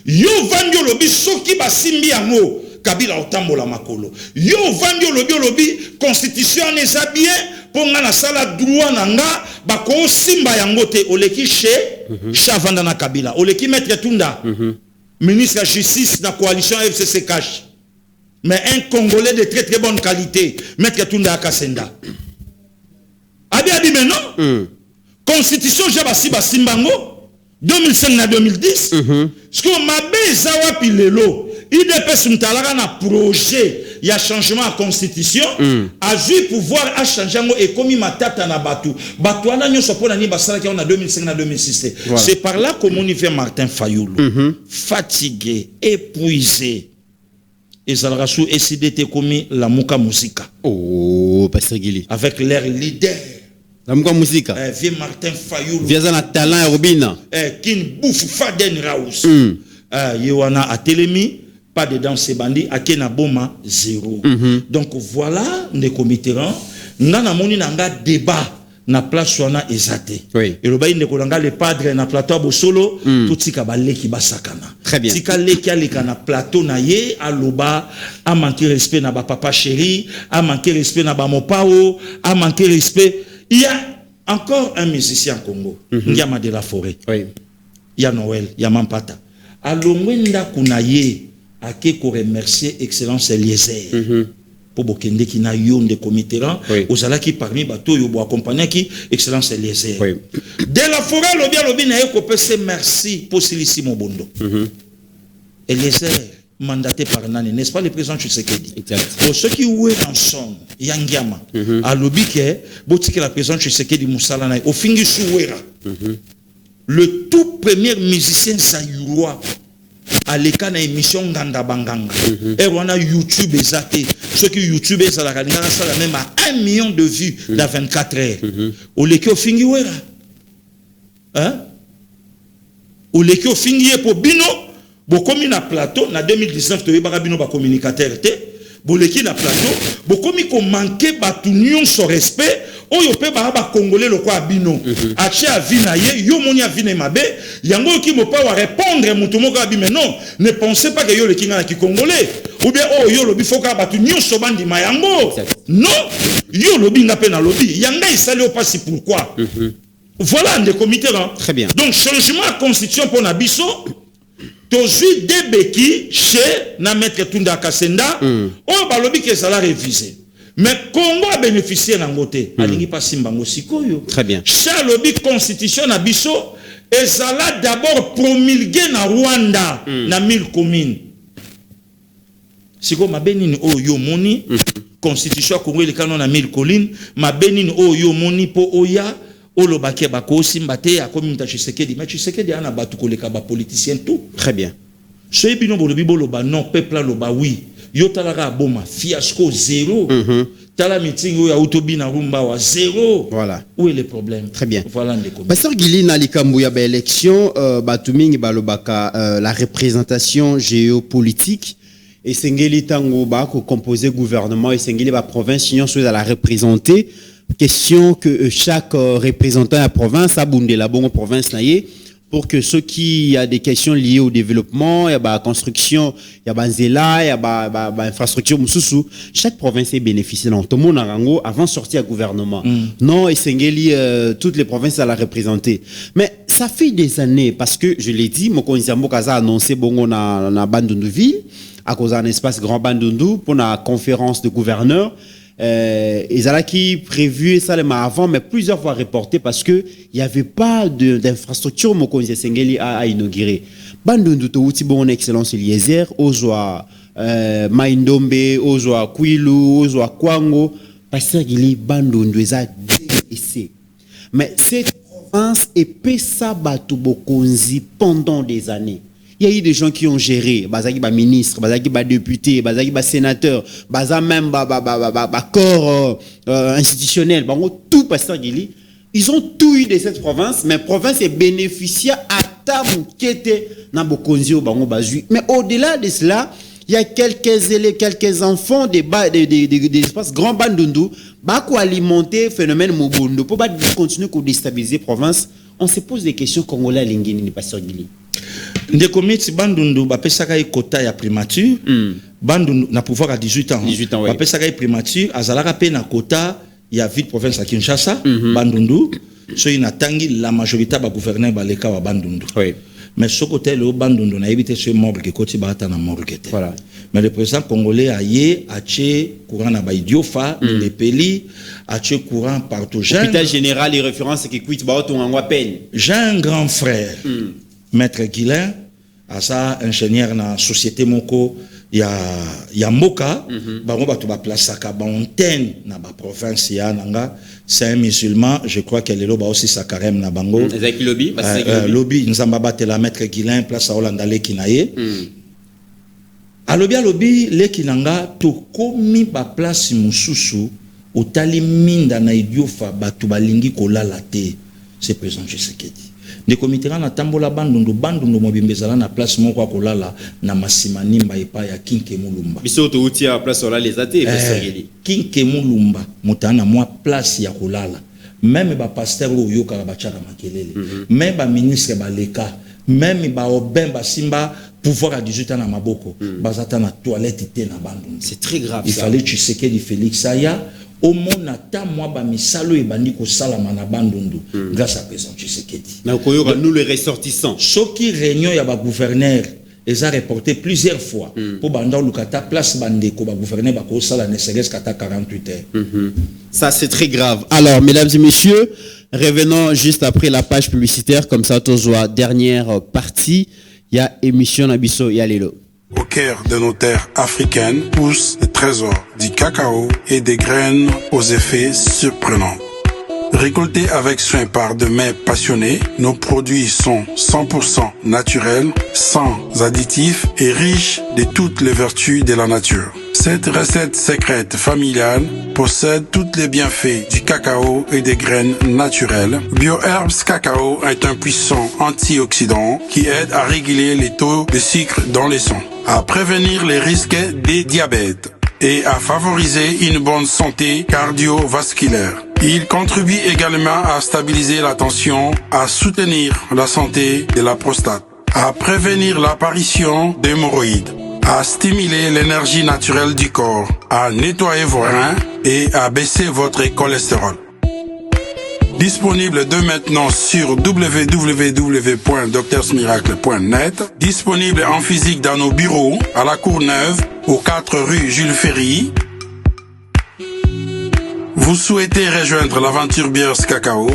Yo vandio lobi soki basimbi yango Kabila otambola makolo. Yo vandio lobi constitution neza bien pour nga na sala droit nanga bako simba yango te oleki chavanda na Kabila. Oleki Maître Tunda. Ministre de la Justice de la coalition FCC Cash. Mais un Congolais de très très bonne qualité. Maître Tunda Kasenda. Abi mais non. Constitution Jabasi Basimbango. 2005 na 2010 ce que mabe zawa pilelo IDPS mtalaka na projet ya changement de constitution a eu pouvoir à changer ngo et comme matata na batu wana nyoso pona ni basala ki on a 2005 na 2006 c'est par là que mon fait Martin Fayulu fatigué épuisé et ça l'a sous SDT commis la muka musika Pasteur Gili avec leur leader la muka musika vieux Martin Fayulu vieux na talent Robina kin bouffe Faden Raus yewana a Telemi pas de dans ces bandits à Kena Boma 0 donc voilà les Comiteran ngana moni nanga débat na place wana ezate et le bayi ndeko nanga le padre na plateau bosolo tutika baleki basakana très bien tika leki aleka na plateau na ye aloba a manquer respect na ba papa chéri a manquer respect na ba mopao a manquer respect. Il y a encore un musicien Congo, Ndiama de la Forêt. Il y a Noël, il y a Mampata. Alongwenda kunaye ake ko remercier excellence Eliezer. Pour bokende ki na yon de Comiteran, ozala ki parmi bato yo bo accompagner ki excellence Eliezer. De la Forêt lobi na ko pese merci pour Silisimo Bondo. Eliezer mandaté par Nani, n'est-ce pas le président Tshisekedi? Pour ceux qui ouent ensemble, Yangiama, à l'obike, botike la président Tshisekedi Moussalana, au fingi souera, le tout premier musicien zaïrois, à l'écart na émission Nganda Banganga, et on a YouTube ezate, ceux qui YouTube ezala kalingana ça la même à 1 million de vues dans 24 heures. Au leki au fingi ouera, hein? Au leki au fingi pour bino. Bon, comme na plateau, na 2019, tu as bino ba communicateur, boleki na plateau bokomi ko manquer batu nyonso respect oyo pe ba congolais le quoi bino ache avina ye yo moni avina mabe yango ki mo pas répondre mutu moko abi mais non ne pensez pas que yo le kinga na ki congolais ou bien oh yo lobi foka batu nyonso bandi mayango non yo lobi nga pe na lobi yanga isali au pas pourquoi voilà des comités là. Très bien. Donc changement de constitution pour Nabiso tozui debeki chez na maître Tunda Kasenda on ba lobi que ça l'a révisé. Mais Congo a bénéficié d'un côté. Alingi pas simbango sikoyo. Très bien. Chez lobby constitution na biso et ça l'a d'abord promulgué na Rwanda na 1000 communes. Siko mabenini o yo moni constitution Congo le canon na 1000 collines mabenini o yo moni po oya olo baké bako simbate ya communauté Tshisekedi mais Tshisekedi ana batu koleka ba politicien tout. Très bien. Chez bino bolobi boloba non peuple lo ba oui. Yo talara boma fiasco zéro. Tala meeting yo ya autobi na rumba wa zéro. Voilà. Où est le problème? Très bien. Voilà les Pasteur Guili na likambu ya ba élection batumingi balobaka la représentation géopolitique et sengeli tango ba ko composer gouvernement et sengeli ba province union soit à la représenter. Question que chaque représentant de la province a bondé la bonne province naïe pour que ceux qui a des questions liées au développement, il y a la construction, il y a il y a infrastructure mususu, chaque province est bénéficiée dans tout le monde avant de sortir au gouvernement. Non, et Sengeli toutes les provinces à la représenter. Mais ça fait des années parce que je l'ai dit, mon Nzambo Kaza a annoncé bongo na Bandundu ville à cause d'un espace grand Bandundu pour la conférence de gouverneurs. Ils allaient qui prévu ça avant, mais plusieurs fois reporté parce que il y avait pas d'infrastructure Mokonzi Sengeli à inaugurer. Bandundu to uti bon excellence Eliezer, Ozwa Maindombe, Ozwa Kwilu, Ozwa Kwango, Pasteur Gili Bandundu eza délaissé. Mais cette province est pesa batu Bokonzi pendant des années. Il y a eu des gens qui ont géré, bazaki ba ministre, bazaki ba député, bazaki ba sénateur, baza même ba corps institutionnel, tout Pasteur Gili, ils ont tout eu de cette province, mais province est bénéficiaire à Tamukete na Bokonzi au bango bazui. Mais au-delà de cela, il y a quelques enfants des espaces grand bandundu, ba ko alimenter phénomène mobundo pour pas continuer à déstabiliser province. On se pose des questions congolais lingini ni Pasteur Gili. Ndeko miti bandundu bapesaka ye quota ya primature bandundu na pouvoir à 18 ans oui. Bapesaka ye primature azalaka pe na quota ya ville province à Kinshasa bandundu so ina tangi la majorité ba gouverneur baleka wa bandundu oui. Mais ce côté le bandundu na évité ce morgue koti bata na morgue. Voilà. Mais le président congolais a yé aché courant na ba idiofa les peli aché courant partout. Hôpital général et référence qui quitte ba to ngwa peine. J'ai un grand frère Maître Guilin, asa ingénieur na société moko ya mboka bango batu ba plasaka ba antenne na ba province ya nanga c'est un musulman je crois qu'elle est là aussi sa carême na bango ezaki lobby lobby nzamba batela Maître Guilin place a Holanda le kinaye alobi le kinanga to komi ba place mususu otali minda na idiofa batu balingi kolala te c'est président Tshisekedi. Ne comité na tambola bandundu mobimbezala na place moko kolala na masima nimba epa ya Kinke Mulumba. Biso to utia place ola les athées Kinke Mulumba mutana moi place ya kolala. Même ba pasteur oyo ka ba chaka makelele. Même ba ministre ba leka, même ba obemba simba pouvoir à 18 ans na maboko. Bazata na toilette te na bandundu. C'est très grave. Il fallait Tshisekedi Félix Aya au monde ata moi ba misalo e bandi ko sala mana bandundu grâce à président Tshisekedi. Na koyoka nous les ressortissants. Ce qui réunion ya ba gouverneur les a reporté plusieurs fois pour banda lukata place bandeko ba gouverneur ba ko sala ne serait-ce qu'à 48 heures. Ça c'est très grave. Alors mesdames et messieurs, revenons juste après la page publicitaire comme ça tozoa dernière partie, il y a émission Nabiso Yalelo. Au cœur de nos terres africaines poussent les trésors du cacao et des graines aux effets surprenants. Récoltés avec soin par de mains passionnées, nos produits sont 100% naturels, sans additifs et riches de toutes les vertus de la nature. Cette recette secrète familiale possède tous les bienfaits du cacao et des graines naturelles. BioHerbs Cacao est un puissant antioxydant qui aide à réguler les taux de sucre dans le sang, à prévenir les risques des diabètes et à favoriser une bonne santé cardiovasculaire. Il contribue également à stabiliser la tension, à soutenir la santé de la prostate, à prévenir l'apparition d'hémorroïdes, à stimuler l'énergie naturelle du corps, à nettoyer vos reins et à baisser votre cholestérol. Disponible dès maintenant sur www.docteursmiracle.net. Disponible en physique dans nos bureaux, à la Courneuve, aux 4 rue Jules Ferry. Vous souhaitez rejoindre l'aventure Bières Cacao?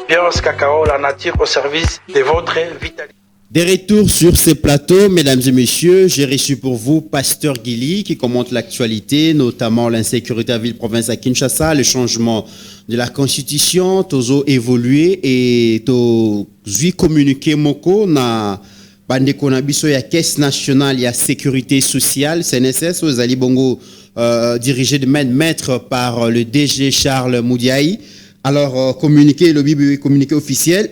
Bières Cacao, la nature au service de votre vitalité. Des retours sur ce plateau, mesdames et messieurs, j'ai reçu pour vous Pasteur Guili qui commente l'actualité, notamment l'insécurité à Ville-Province à Kinshasa, le changement de la constitution, tozo évolué et to zui communiqué moko na bandeko na biso ya caisse nationale ya sécurité sociale CNSS aux Ali Bongo dirigé de maître par le DG Charles Moudiaï. Alors communiqué officiel.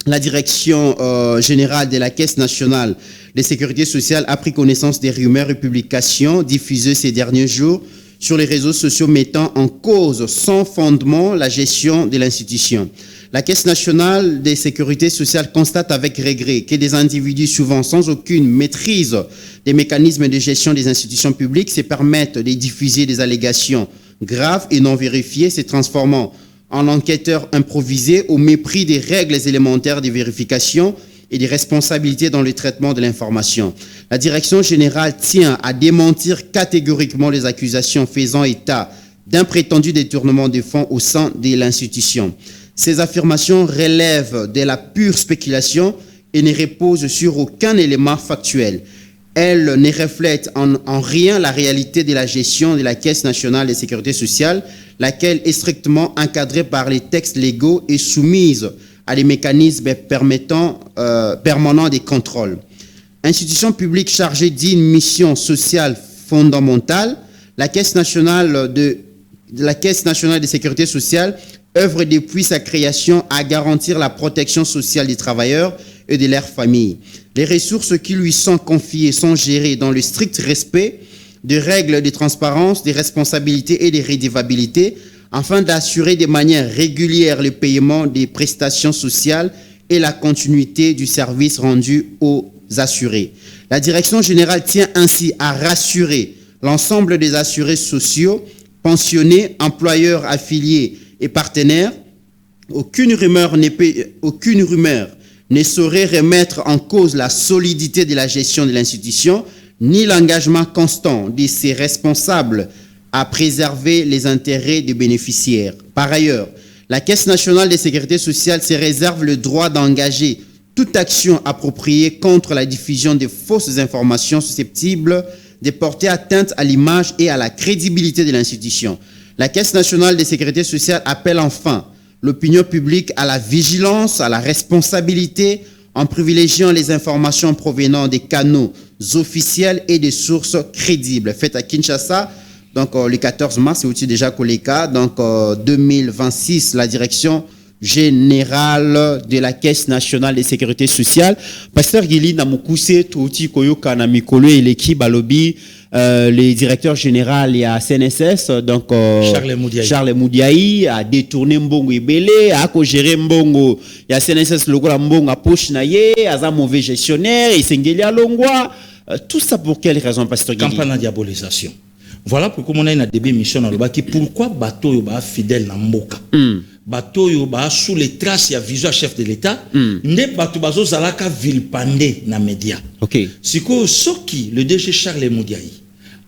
La direction générale de la Caisse nationale de sécurité sociale a pris connaissance des rumeurs et publications diffusées ces derniers jours sur les réseaux sociaux mettant en cause sans fondement la gestion de l'institution. La Caisse nationale de sécurité sociale constate avec regret que des individus souvent sans aucune maîtrise des mécanismes de gestion des institutions publiques se permettent de diffuser des allégations graves et non vérifiées, se transformant en enquêteur improvisé au mépris des règles élémentaires de vérification et des responsabilités dans le traitement de l'information. La direction générale tient à démentir catégoriquement les accusations faisant état d'un prétendu détournement de fonds au sein de l'institution. Ces affirmations relèvent de la pure spéculation et ne reposent sur aucun élément factuel. Elles ne reflètent en rien la réalité de la gestion de la Caisse nationale de sécurité sociale, laquelle est strictement encadrée par les textes légaux et soumise à des mécanismes permanents de contrôle. Institution publique chargée d'une mission sociale fondamentale, la Caisse nationale de sécurité sociale œuvre depuis sa création à garantir la protection sociale des travailleurs et de leurs familles. Les ressources qui lui sont confiées sont gérées dans le strict respect des règles de transparence, des responsabilités et des redevabilités afin d'assurer de manière régulière le paiement des prestations sociales et la continuité du service rendu aux assurés. La direction générale tient ainsi à rassurer l'ensemble des assurés sociaux, pensionnés, employeurs, affiliés et partenaires. Aucune rumeur ne saurait remettre en cause la solidité de la gestion de l'institution, ni l'engagement constant de ses responsables à préserver les intérêts des bénéficiaires. Par ailleurs, la Caisse nationale de sécurité sociale se réserve le droit d'engager toute action appropriée contre la diffusion de fausses informations susceptibles de porter atteinte à l'image et à la crédibilité de l'institution. La Caisse nationale de sécurité sociale appelle enfin l'opinion publique à la vigilance, à la responsabilité, en privilégiant les informations provenant des canaux officiels et des sources crédibles. Faites à Kinshasa, donc le 14 mars, c'est aussi déjà Koleka, donc 2026, la direction générale de la Caisse nationale de sécurité sociale. Pasteur Guili Namukuse, Touti Koyoka Namikolo et l'équipe Balobi, les directeurs généraux et à CNSS, donc Charles Moudiaï a détourné Mbongo Ebele, a co-géré Mbongo, il y a CNSS logo la Mbongo a poche naye, a un mauvais gestionnaire, et Sengeli à Longwa. Tout ça pour quelle raison, Pasteur Guili? Campagne de diabolisation. Voilà pourquoi on a une début mission dans le baki. Pourquoi bateau yoba fidèle na mboka? Bateau yoba sous les traces ya visuel chef de l'État. Ne bateau bazo zalaka vilpande na média. Ok. Siko soki le DG Charles Moudiaï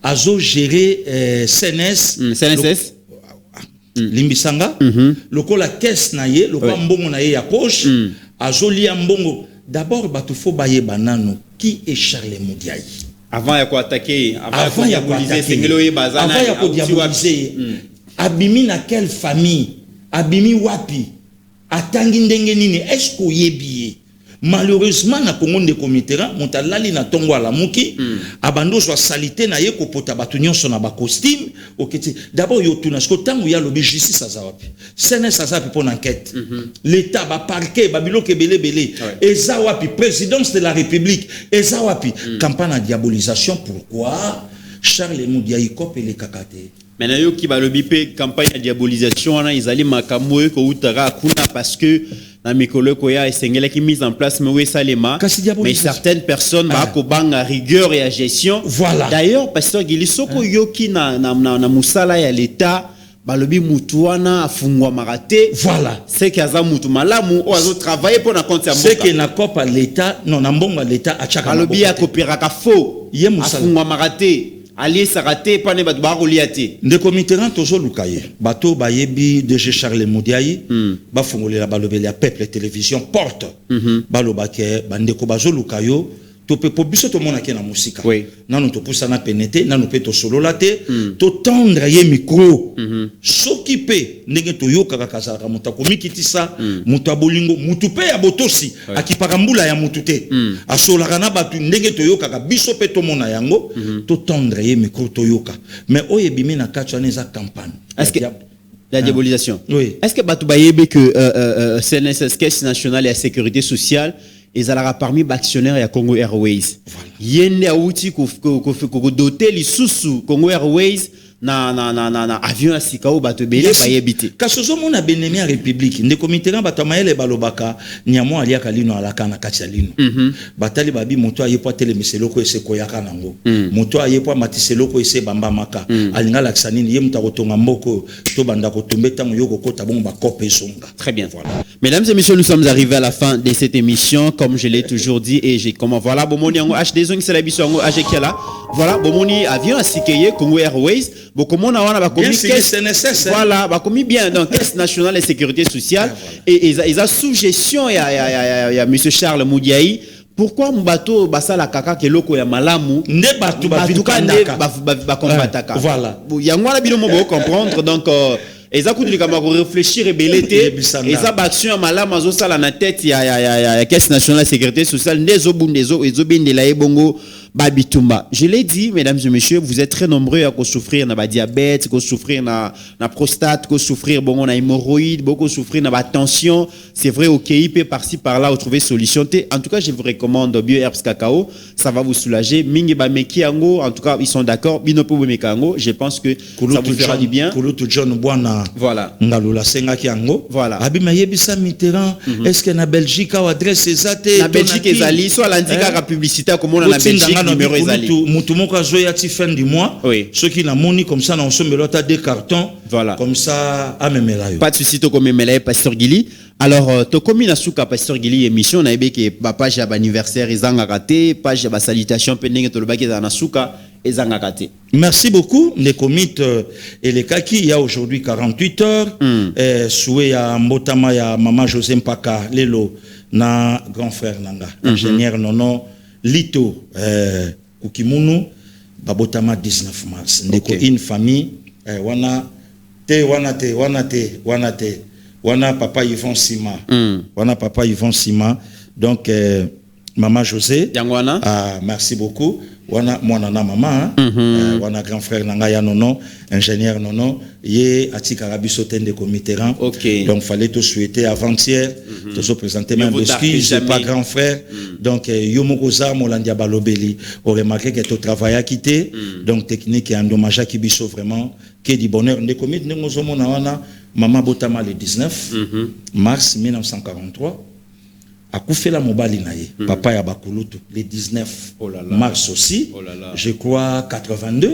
azo géré CNS. CNSS. limbisanga lokola caisse na ye lokola mbongo na ye ya poche azolia mbongo d'abord bato fo baye banano qui est Charles Moudiayi avant ya ko attaquer avant ya ko diaboliser abimi na quelle famille abimi wapi atangi ndenge nini est-ce que yebi malheureusement na Congo ndeko Mitterrand montalali na tongo ala muki abando so salité na ye ko pota batu nyonso na ba costume oketi d'abord yo tuna sko tangu ya lobi justice azawapi CNS azawapi pour enquête l'état ba parquet ba biloke belé ezawapi présidence de la république ezawapi campagne de diabolisation pourquoi Charles Moudiayi kopé les kakate. Maintenant yo ki ba lobi pe campagne de diabolisation na izali makambo ko utara kuna parce que na mikolo ko ya esengela ki mise en place mais salema mais certaines personnes ba ko banga rigueur et à gestion. Voilà. D'ailleurs pasteur Gili soko yoki na musala ya l'état balobi mutu wana afungwa marate. Voilà. C'est kaza mutu malamu o azo travailler pour na compte ya mboka. C'est que na kopa l'état non na mbongo l'état achaka balobi ya kopera ka faux afungwa marate. Ali sarate pane bato ba roliate ndeko Mitterrand tozo lukaye bato bayebi DG Charles Moudiayi ba fongolela balobeli ya peuple télévision porte balobake bandeko bazo lukayo to pe po biso to mona ke na musika nanu to poussa na penete nanu pe to solola te to tendre ye micro s'occuper ndenge to yoka kakazaka muta komikitisa mutu abolingo mutu pe ya botosi akiparambula ya mutu te asolaka na batu ndenge to yoka ka biso pe to mona yango to tendre ye micro to yoka mais oyebimi na katwa neza campagne est-ce que la diabolisation est-ce que batu bayebe que CNSS Caisse nationale et la sécurité sociale ils allaient parmi les actionnaires de Congo Airways. Yende outi ko doter les sous Congo Airways na avion à Sikao bato belé ba yebité. Kasozo mona benemi ya république ndeko Mitterrand bato mayele balobaka nyamo alia kalino alaka na kachalino. Batali babi moto ayepo telemeselo ko ese koyaka nango. Moto ayepo matiselo ko ese bamba maka. Alinga laksanini ye muta kotonga mboko to banda ko tombe tango yoko kota bon ba kope songa. Très bien. Voilà. Mesdames et messieurs, nous sommes arrivés à la fin de cette émission comme je l'ai toujours dit et j'ai comment voilà bomoni yango HD zong c'est la biso yango AGKala. Voilà bomoni avion à Sikeye Congo Airways. Comment on a commis voilà, bah commis bien donc Caisse nationale de sécurité sociale et ils a sous gestion il y a monsieur Charles Moudiayi. Pourquoi mon bateau basa la kaka ke loko ya malamu ne bateau ba combataka voilà yango la bino mo comprendre donc ils ont coûté comme réfléchir et belleté et ça action malamu azo sala na tête ya Caisse nationale de sécurité sociale ndezo bundezo ezo bindela ebongo Babitumba. Je l'ai dit, mesdames et messieurs, vous êtes très nombreux à souffrir na diabète, à souffrir na prostate, à souffrir bon na hémorroïdes, beaucoup souffrir na tension. C'est vrai au KIP par-ci par-là vous trouvez solution. En tout cas, je vous recommande BioHerbs Cacao, ça va vous soulager. Mingi ba meki ango, en tout cas, ils sont d'accord. Binopo mekango, je pense que ça vous fera du bien. Voilà. Ngalula senga ki ango. Voilà. Abi mayebisa Mitterrand, est-ce que na Belgique a adresse ezate? Na Belgique ezali soit l'antika la publicité comme on a na Belgique. Numéro Moutoumoko Zoya ti fin du mois. Oui. Ceux qui n'ont moni comme ça, on se met l'autre des cartons. Voilà. Comme ça, à memelayo. Pas de souci, to comme memelayo, Pasteur Gili. Alors, to comme na souka Pasteur Gili émission, na ebe que page à anniversaire, ezanga raté, page à salutation, pending to le baki na souka, ezanga raté. Merci beaucoup. Les comites et les kaki, il y a aujourd'hui 48 heures. Soué à Mbotama, ya Maman José Mpaka, Lelo, na grand frère Nanga, ingénieur Nono. Lito Kukimunu Babotama 19 mars. Ndeko une famille wana papa Yvon Sima. Wana papa Yvon Sima. Donc maman José. Merci beaucoup. Wana mwanana maman wana grand frère nanga ya nono ingénieur nono ye atika rabiso tende ko Mitterrand. Donc fallait te souhaiter avant-hier te se présenter même excuse pas grand frère. Donc yomokoza molandia balobeli on remarqué que ton travail a quitté donc technique et endommage qui biso vraiment que du bonheur ndeko mit ngozo mona wana maman Botama le 19 mars 1943 Akoufela Mobali naye, papa ya Bakulutu, le 19 mars aussi, je crois 82.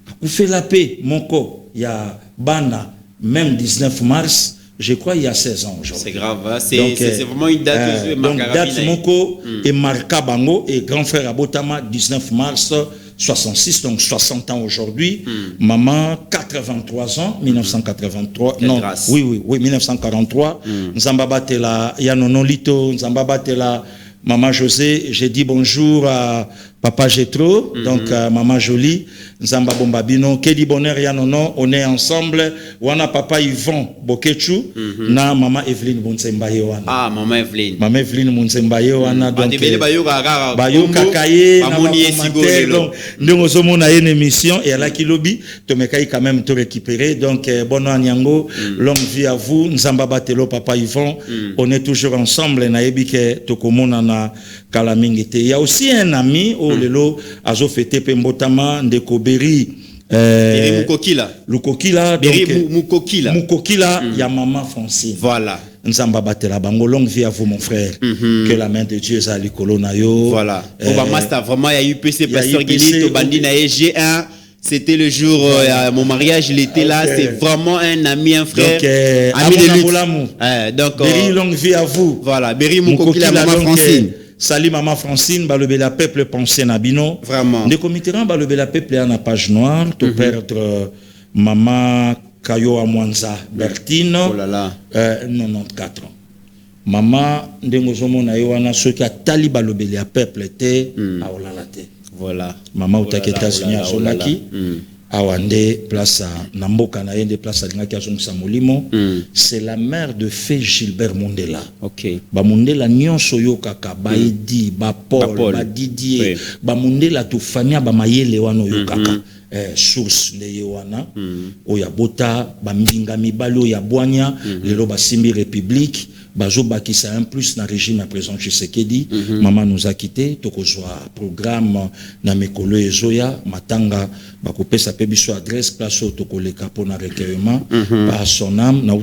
Akoufela P, Moko, il y a Bana, même 19 mars, je crois il y a 16 ans aujourd'hui. C'est grave, c'est vraiment une date. Donc date Moko et Marka Bango et grand frère Abotama, 19 mars 66, donc 60 ans aujourd'hui. Maman, 83 ans, 1983. Quelle non, grâce. oui, 1943. Nzamba Batela, Yanono Lito, Nzamba Batela, Maman José. J'ai dit bonjour à Papa Jetro, donc Maman Jolie, Nzamba Bombabino, Kedi Bonheur Yanono, on est ensemble. Wana Papa Yvon Bokechu, na Maman Evelyne Munsembaye wana. Ah, Maman Evelyne. Maman Evelyne Munsembaye wana, donc Bayo Kakaye, donc nous avons une émission et à la Kilobi, Tomekai quand même tout récupérer, donc bon Nyango, longue vie à vous, Nzamba Batelo, Papa Yvon, on est toujours ensemble, Naebike Tokomona na Kalamingite. Il y a aussi un ami, Lelo, Azo Fete Pembotama, Ndeko Beri, Mukokila. Lukokila, Beri Mukokila. Mukokila, il y a Maman Francine. Voilà. Nzamba Batela Bango, longue vie à vous, mon frère. Que la main de Dieu est à l'Ikolo Nayo. Voilà. Master, vraiment, il y a eu PC, Pasteur Guili, Tobandina et G1. C'était le jour, mon mariage, il était là. C'est vraiment un ami, un frère. Donc, ami de lutte. Donc, Beri, longue vie à vous. Voilà. Beri Mukokila, Maman Francine. Salut Maman Francine, balobé la peuple pensé Nabino. Vraiment. Des comitéran balobé la peuple à la page noire, te perdre Maman Kayo Amwanza Bertine. Oh là là. 94 ans. Maman Ndengozomo na yoana ceux qui a tali balobé la peuple était à Olalate. Voilà. Maman ou taketa signé à Solaki. Awande place à Namboka na yende place à Lingaki Azongsa Molimo. C'est la mère de Fé Gilbert Mondela. OK. Ba Mondela nyonso yo kaka ba Edi, ba Paul, ba Didier, ba Mondela tu famille ba mayele wano yo kaka. Source le yewana oya bota ba mbinga mibali oya bwanya lelo ba simbi république bazo bakisa un plus na régime à présent Tshisekedi. Maman nous a quitté tokozwa programme na mekolo ezoya matanga bakopesa pe biso adresse place au tokoleka pour na recueillement par son âme na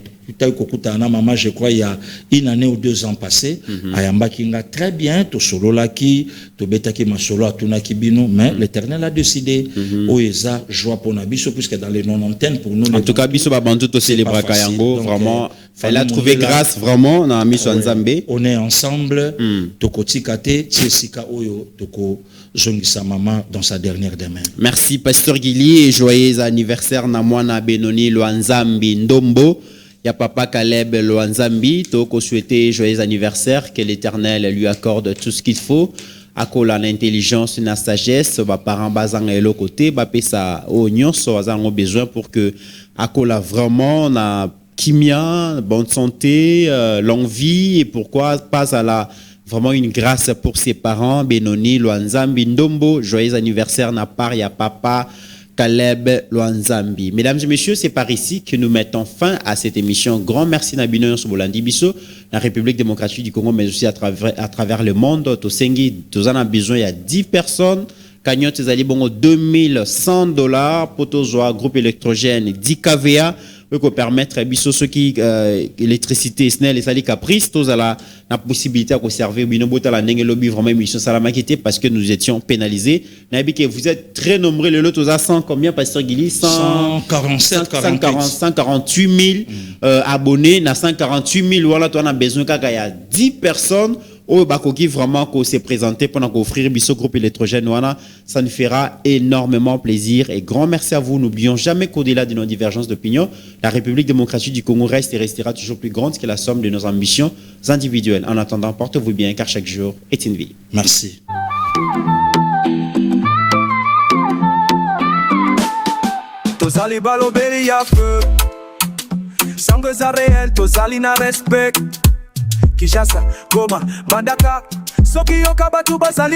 maman, je crois, il y a une année ou 2 ans passés, Ayamba Kinga très bien, to solo laki, to betaki ma solo à Tunaki Bino, mais l'Éternel a décidé, Oeza, joie pour Nabiso, puisque dans les 90 pour nous. En tout cas, Biso Babantou to célébrer Kayango, vraiment, elle a trouvé grâce vraiment dans Miso Nzambe. On est ensemble, Toko Tikate, Tiesika Oyo, Toko Zongisa Maman dans sa dernière demain. Merci, Pasteur Guili, et joyeux anniversaire Namwana Benoni Loanzambi Ndombo. Il y a Papa Caleb Loanzambi, Toko souhaiter joyeux anniversaire, que l'Éternel lui accorde tout ce qu'il faut. Akola l'intelligence, la sagesse, ba parents bazang et le côté, ba pesa oignon, so bazang besoin pour que Akola vraiment na kimia, bonne santé, longue vie et pourquoi pas à la vraiment une grâce pour ses parents. Benoni Loanzambi Ndombo, joyeux anniversaire na part ya Papa Caleb Loanzambi. Mesdames et messieurs, c'est par ici que nous mettons fin à cette émission. Grand merci Nabino Sobolandi Bisso, la République démocratique du Congo, mais aussi à travers le monde. Tosengi, nous en avons besoin, il y a 10 personnes. Cagnotte, ils allaient bon $2100. Potozoa, groupe électrogène, 10 kVA. Pour permettre Bisso ceux qui électricité SNEL et Sali Caprice, tous à la possibilité de servir Binobota la Nengelobi vraiment émission Salamakité parce que nous étions pénalisés. Nabike, vous êtes très nombreux, le lot aux 100 combien, Pasteur Guili? 148 000 abonnés, na 148 000, voilà, toi on a besoin qu'il y a 10 personnes. Au Bakoki vraiment qu'on s'est présenté pendant qu'offrir Bisso groupe électrogène Wana, ça nous fera énormément plaisir et grand merci à vous. N'oublions jamais qu'au-delà de nos divergences d'opinion, la République démocratique du Congo reste et restera toujours plus grande que la somme de nos ambitions individuelles. En attendant, portez-vous bien car chaque jour est une vie. Merci. Tozali balobeli ya feu, sango za réel, tozali na respect. Kishasa, Goma, Mandaka, Soki Yoka Batu Basali.